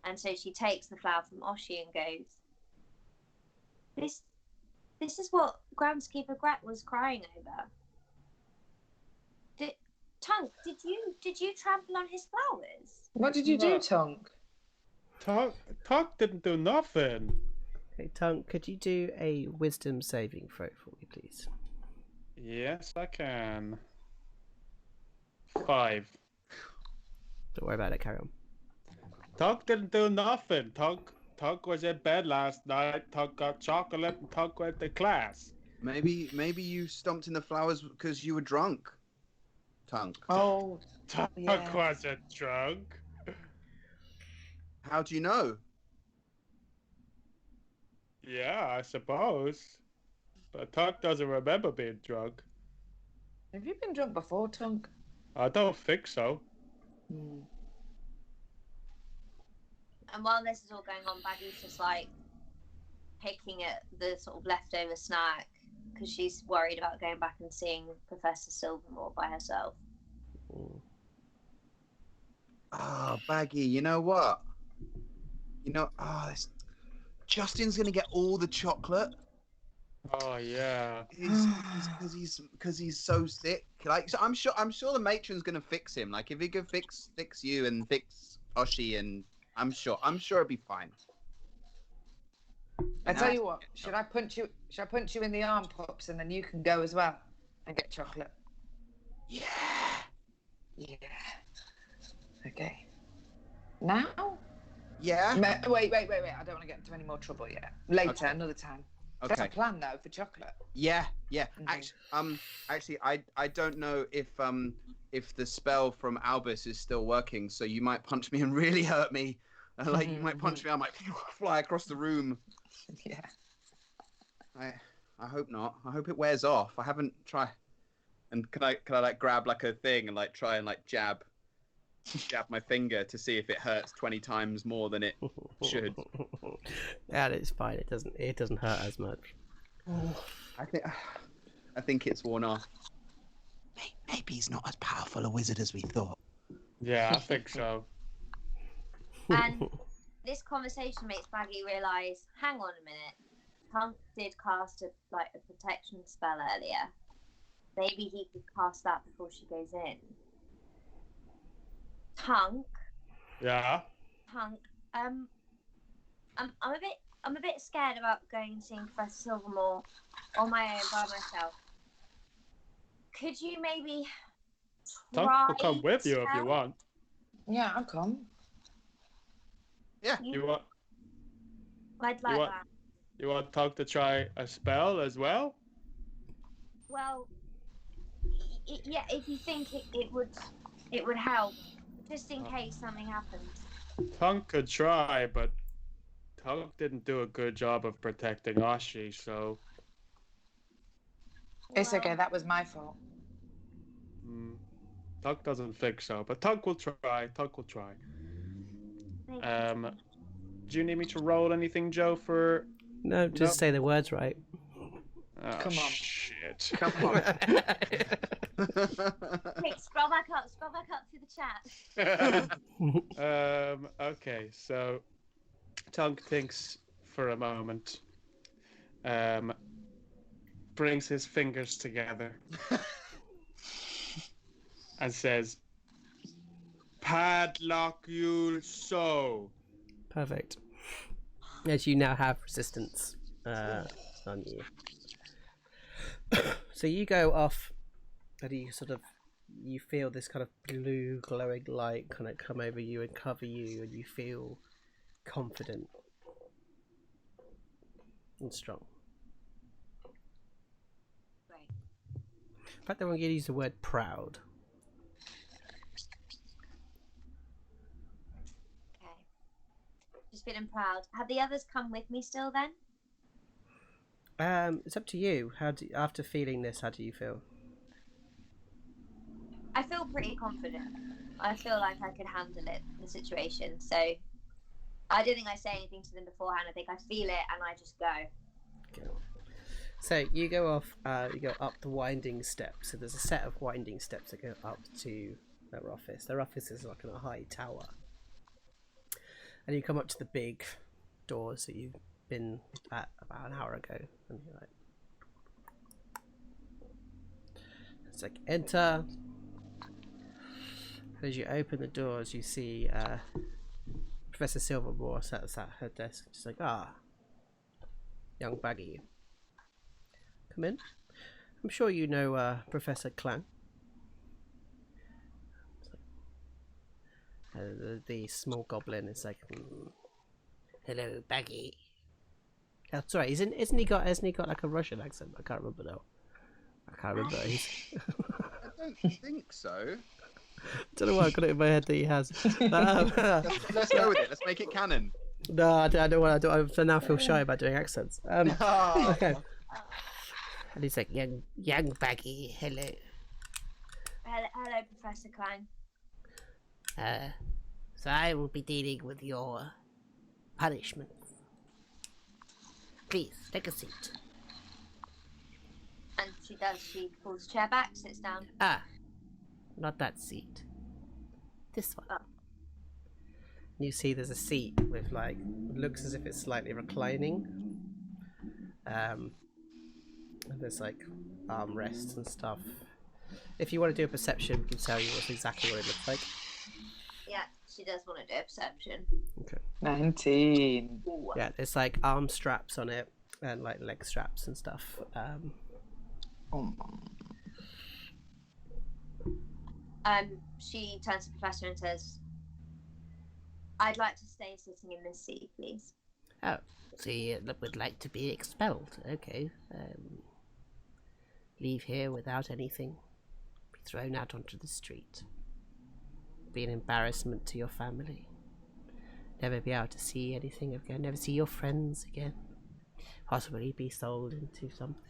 And so she takes the flower from Oshi and goes, This is what groundskeeper Grat was crying over. Tunk, did you trample on his flowers? What did you do, Tunk? Tunk didn't do nothing. Okay, Tunk, could you do a wisdom saving throw for me, please? Yes, I can. 5. Don't worry about it, carry on. Tunk didn't do nothing. Tunk was in bed last night. Tunk got chocolate and Tunk went to class. Maybe you stomped in the flowers because you were drunk. Tunk. Oh, Tunk yeah. wasn't drunk. How do you know? Yeah, I suppose. But Tunk doesn't remember being drunk. Have you been drunk before, Tunk? I don't think so. And while this is all going on, Baggy's just like picking at the sort of leftover snack because she's worried about going back and seeing Professor Silvermore by herself. Oh, Baggy, you know what? Justin's gonna get all the chocolate. Oh yeah. Because he's so sick. Like, so I'm sure the matron's gonna fix him. Like, if he could fix you and fix Oshi, and I'm sure it'll be fine. I tell you what, should I punch you in the arm, Pups, and then you can go as well and get chocolate? Yeah. Yeah. Okay. Now? Yeah. Wait. I don't want to get into any more trouble yet. Later, Okay. another time. That's a Okay. plan, though, for chocolate. Yeah. Mhm. Actually, I don't know if the spell from Albus is still working. So you might punch me and really hurt me. Like, you might punch me, I might fly across the room. Yeah. I hope not. I hope it wears off. I haven't tried. And can I like grab like a thing and like try and like jab my finger to see if it hurts 20 times more than it should? Yeah, it's fine. It doesn't hurt as much. I think it's worn off. Maybe he's not as powerful a wizard as we thought. Yeah, I think so. And this conversation makes Baggy realise, hang on a minute, Tunk did cast a protection spell earlier. Maybe he could cast that before she goes in. Tunk, Yeah. I'm a bit scared about going and seeing Professor Silvermore on my own by myself. Could you maybe Tunk try will come with you if you spell? want. Yeah, I'll come. You want I'd like want- that. you want Tunk to try a spell as well? Well, yeah, if you think it would help, just in case something happens. Tunk could try, but Tunk didn't do a good job of protecting Oshi, so It's Well, okay. That was my fault. Tunk doesn't think so. But Tunk will try. Tunk will try. thank you. Do you need me to roll anything, Joe? For No, just say the words right. oh, Come on. shit. Come on. Quick, scroll back up to the chat. Okay, so Tunk thinks for a moment. Brings his fingers together and says, "Padlock you so." Perfect. As you now have resistance on you. So you go off and you feel this kind of blue glowing light kind of come over you and cover you, and you feel confident and strong. Great. In fact, I want you to use the word proud. Okay. Just feeling proud. Have the others come with me still then? It's up to you. After feeling this, how do you feel? I feel pretty confident. I feel like I could handle it, the situation. So I don't think I say anything to them beforehand. I think I feel it and I just go. Okay. So you go off. You go up the winding steps. So there's a set of winding steps that go up to their office. Their office is like in a high tower, and you come up to the big doors that you've been at about an hour ago, and you're like, it's like enter. As you open the doors, you see Professor Silvermore sat at her desk. She's like, young Baggi. Come in. I'm sure you know Professor Clang. The small goblin is like, hello, Baggi. Oh, sorry, hasn't he got like a Russian accent? I can't remember now. I can't remember. I don't think so. Don't know why I got it in my head that he has. Let's go with it. Let's make it canon. No, I don't want to. I now feel shy about doing accents. Okay. And he's like, young Baggi, hello. Hello, Professor Klein. So I will be dealing with your punishment. Please, take a seat. And she does. She pulls the chair back, sits down. Not that seat. This one. Oh. You see there's a seat with like, looks as if it's slightly reclining. And there's like armrests and stuff. If you want to do a perception, we can tell you exactly what it looks like. Yeah, she does want to do a perception. Okay. 19. Ooh. Yeah, there's like arm straps on it and like leg straps and stuff. She turns to the Professor and says, I'd like to stay sitting in this seat, please. Oh, so you would like to be expelled? Okay. Leave here without anything. Be thrown out onto the street. Be an embarrassment to your family. Never be able to see anything again. Never see your friends again. Possibly be sold into something.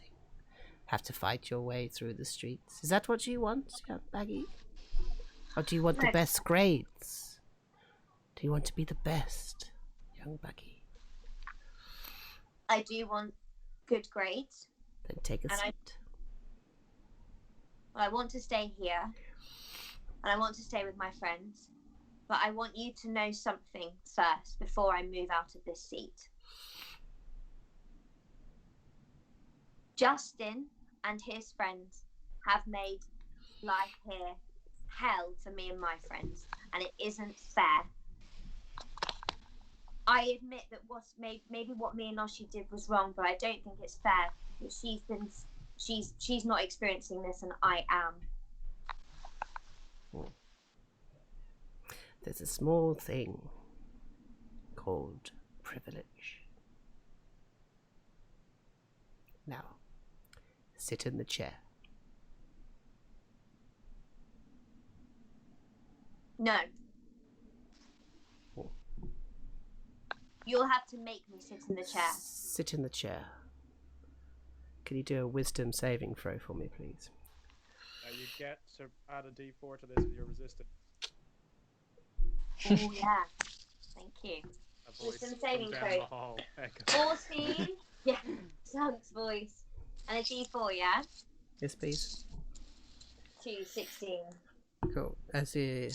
Have to fight your way through the streets. Is that what you want, young Baggi? Or do you want the best grades? Do you want to be the best, young Baggi? I do want good grades. Then take a And seat. I want to stay here. And I want to stay with my friends. But I want you to know something first before I move out of this seat. Justin and his friends have made life here hell for me and my friends, and it isn't fair. I admit that maybe what me and Oshi did was wrong, but I don't think it's fair that she's been she's not experiencing this, and I am. There's a small thing called privilege. Now, sit in the chair. No. You'll have to make me sit in the chair. Sit in the chair. Can you do a wisdom saving throw for me, please? You get to add a d4 to this with your resistance. Oh yeah. Thank you. A voice Wisdom from saving down throw. the hall. Echo. 14. Yeah. Tunk's voice. And a D4, yeah? Yes, please. 2, 16. Cool. As you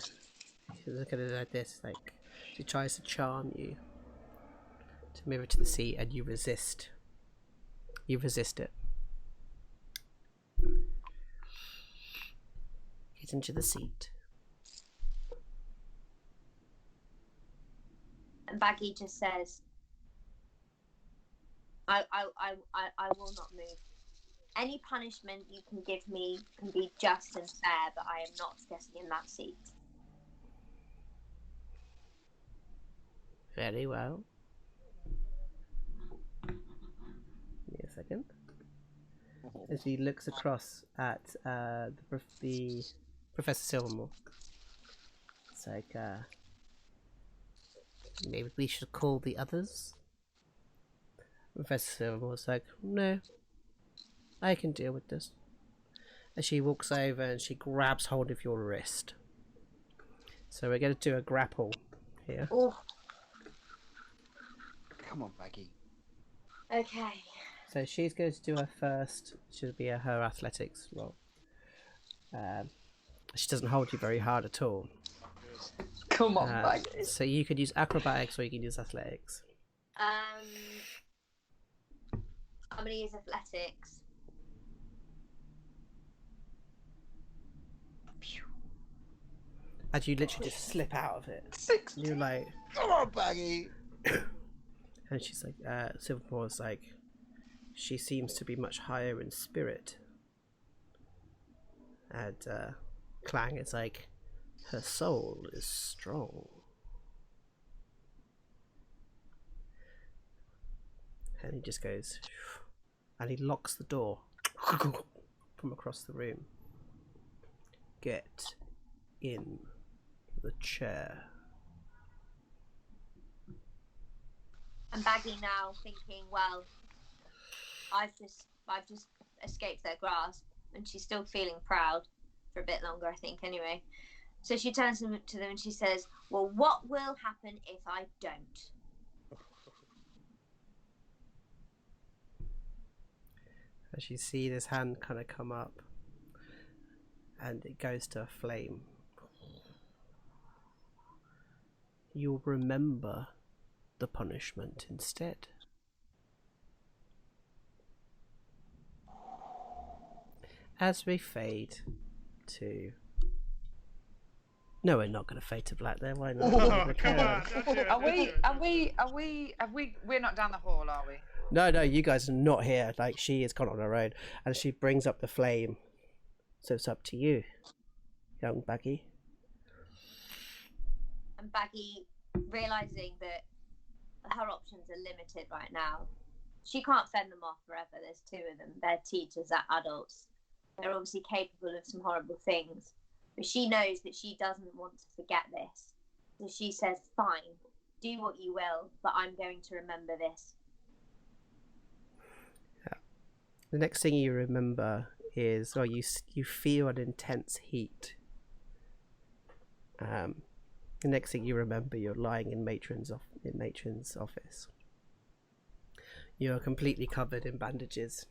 look at it like this, like she tries to charm you to move it to the seat, and you resist. You resist it. Get into the seat. And Baggy just says, I will not move. Any punishment you can give me can be just and fair, but I am not getting in that seat. Very well. Give me a second. As he looks across at the Professor Silvermore. It's like, maybe we should call the others? Professor Silvermore's like, no, I can deal with this. As she walks over and she grabs hold of your wrist. So we're going to do a grapple here. Oh, Come on, Baggy. okay. So she's going to do her first, should be her athletics roll. She doesn't hold you very hard at all. Come on, Baggy. So you could use acrobatics or you can use athletics. I'm going to use athletics. And you literally just slip out of it. 16. You're like, Come on, Baggy. and she's like, Silvermore's like, she seems to be much higher in spirit. And Clang is like, her soul is strong. And he just goes, and he locks the door from across the room. Get in the chair. And Baggy now thinking, well, I've just escaped their grasp, and she's still feeling proud for a bit longer, I think, anyway. So she turns to them and she says, well, what will happen if I don't? As you see this hand kind of come up, and it goes to a flame. You'll remember the punishment instead. As we fade to... No, we're not going to fade to black there. Why not? Oh, come on. We're not down the hall, are we? No, you guys are not here. Like, she has gone on her own, and she brings up the flame. So it's up to you, young Baggy. And Baggy, realising that her options are limited right now, she can't fend them off forever. There's two of them. They're teachers, they're adults. They're obviously capable of some horrible things. But she knows that she doesn't want to forget this. So she says, fine, do what you will, but I'm going to remember this. Yeah. The next thing you remember is, well, you feel an intense heat. The next thing you remember, you're lying in Matron's office. You're completely covered in bandages,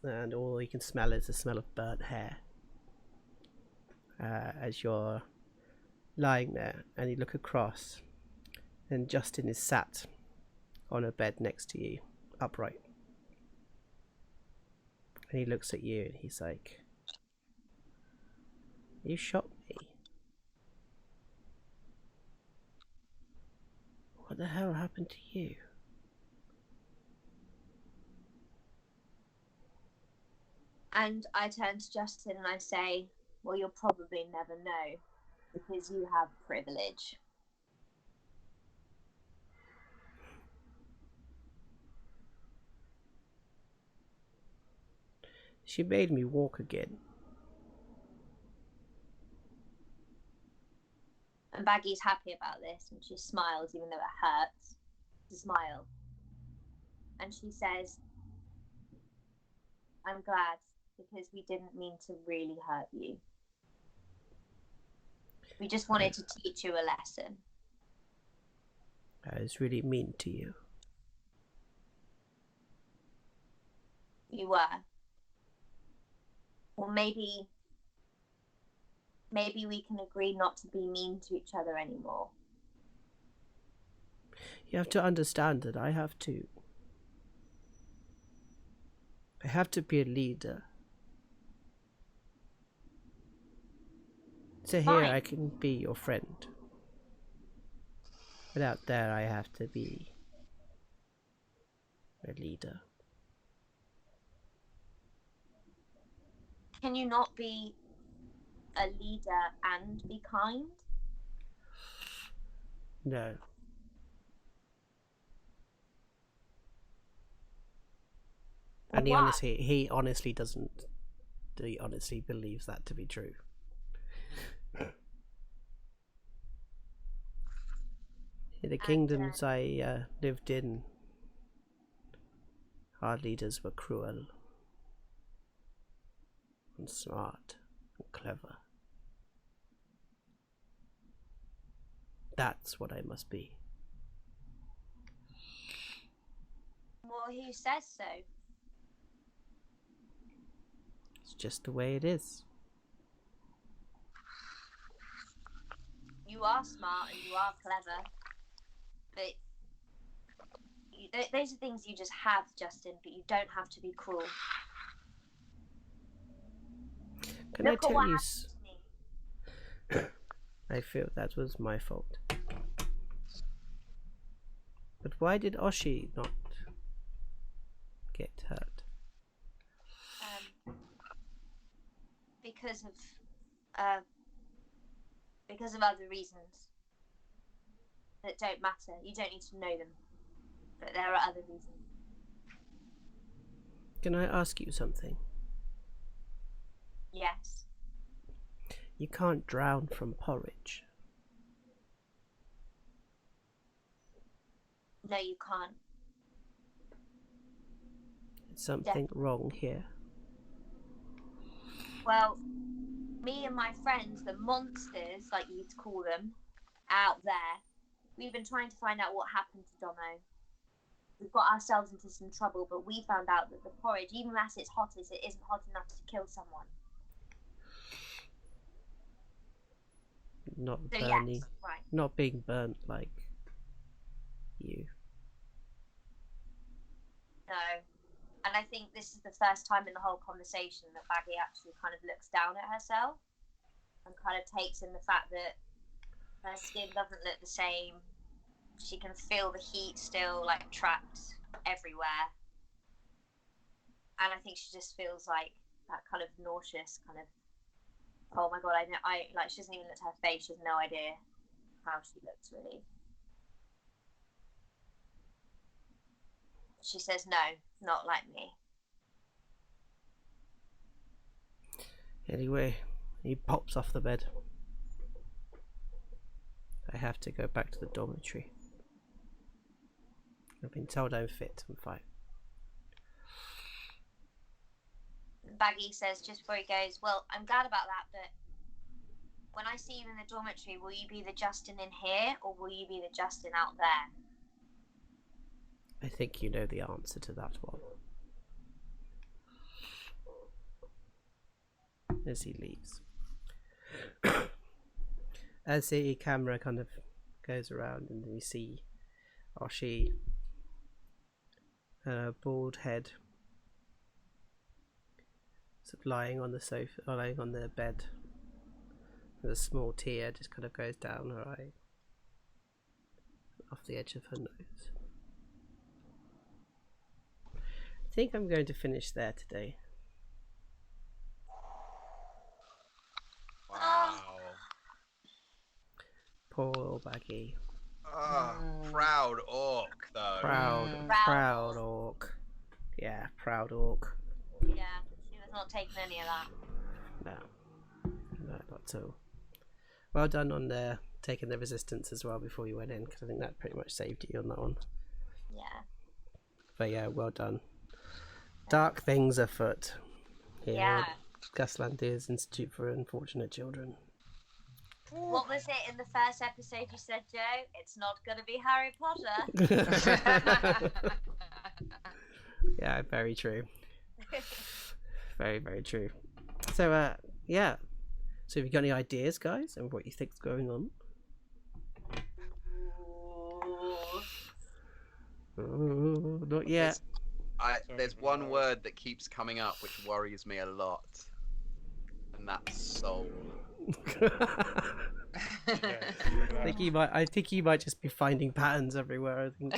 and all you can smell is the smell of burnt hair. As you're lying there, and you look across, and Justin is sat on a bed next to you, upright. And he looks at you and he's like, you shot me. What the hell happened to you? And I turn to Justin and I say, well, you'll probably never know because you have privilege. She made me walk again. And Baggy's happy about this and she smiles even though it hurts to smile. And she says, I'm glad because we didn't mean to really hurt you. We just wanted to teach you a lesson. I was really mean to you. You were. Or maybe we can agree not to be mean to each other anymore. You have to understand that I have to be a leader. So here Fine. I can be your friend. But out there I have to be a leader. Can you not be a leader and be kind? No. And he Why? honestly doesn't. He honestly believes that to be true. In the kingdoms I lived in, our leaders were cruel and smart and clever. That's what I must be. Well, who says so? It's just the way it is. You are smart and you are clever, but those are things you just have, Justin, but you don't have to be cruel. Can Look I at tell what you? happened to me. I feel that was my fault. But why did Oshi not get hurt? Because of other reasons that don't matter. You don't need to know them, but there are other reasons. Can I ask you something? Yes. You can't drown from porridge. No, you can't. Is something wrong here? Well, me and my friends, the monsters, like you'd call them, out there, we've been trying to find out what happened to Domo. We've got ourselves into some trouble, but we found out that the porridge, even as it's hottest, it isn't hot enough to kill someone. Not So burning, yes, right. not being burnt like you. No. And I think this is the first time in the whole conversation that Baggy actually kind of looks down at herself and kind of takes in the fact that her skin doesn't look the same. She can feel the heat still like trapped everywhere. And I think she just feels like that kind of nauseous kind of, oh my god, I like, she doesn't even look at her face. She has no idea how she looks really. She says, no, not like me. Anyway, he pops off the bed. I have to go back to the dormitory. I've been told I'm fit and fine. Baggy says just before he goes, well, I'm glad about that, but when I see you in the dormitory, will you be the Justin in here or will you be the Justin out there? I think you know the answer to that one. As he leaves. As the camera kind of goes around and you see Oshi, her bald head, sort of lying on the sofa, or lying on the bed, with a small tear just kind of goes down her eye, off the edge of her nose. I think I'm going to finish there today. Poor Baggy. Oh, proud orc though. Proud orc. Yeah, proud orc. Yeah, she was not taking any of that. No, not at all. Well done on taking the resistance as well before you went in, because I think that pretty much saved you on that one. Yeah. But yeah, well done. Dark things afoot. Yeah. Cassalanter Institute for Unfortunate Children. What was it in the first episode you said, Joe? It's not going to be Harry Potter. Yeah, very true. Very, very true. So, yeah. So, have you got any ideas, guys, and what you think's going on? Ooh, not yet. There's one word that keeps coming up which worries me a lot, and that's soul. I think you might just be finding patterns everywhere. I think.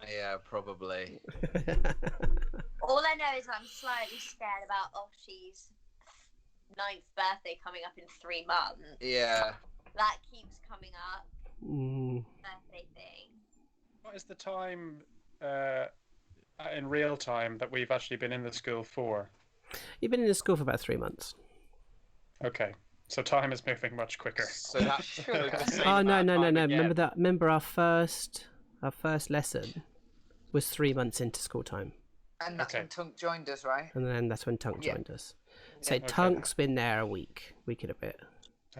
Yeah, probably. All I know is I'm slightly scared about Oshi's 9th birthday coming up in 3 months. Yeah. That keeps coming up. Birthday thing. What is the time in real time that we've actually been in the school for? You've been in the school for about 3 months. Okay, so time is moving much quicker. So that's the same Oh no! again. Remember our first lesson was 3 months into school time, And that's Okay. when Tunk joined us, right? and then that's when Tunk Yeah. joined us. So Okay. Tunk's been there a week and a bit.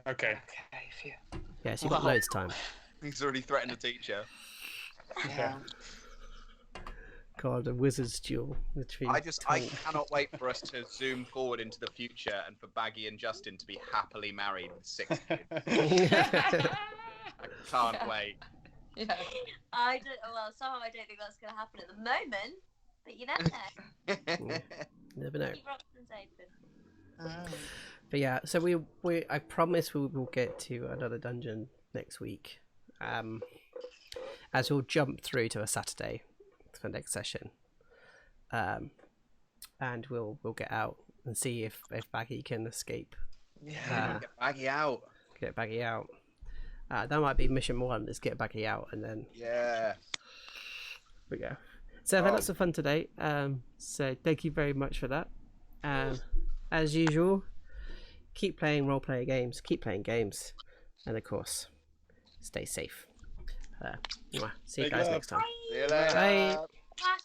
Okay. Okay, phew. Yeah, so you got loads of time. He's already threatened a teacher. Yeah. God, a wizard's duel between. I Tunk. cannot wait for us to zoom forward into the future and for Baggy and Justin to be happily married with 6 kids. I can't wait. Yeah. Somehow I don't think that's going to happen at the moment, but you never know. Never know. Keep your options open. But yeah, so I promise we will get to another dungeon next week. As we'll jump through to a Saturday for next session. And we'll get out and see if Baggy can escape. Yeah. Get Baggy out. Get Baggy out. That might be mission 1, is get Baggy out, and then Yeah. we go. So I've had lots of fun today. So thank you very much for that. As usual, keep playing role-player games, keep playing games, and of course, stay safe. See you guys next time. See you later. Bye. Bye.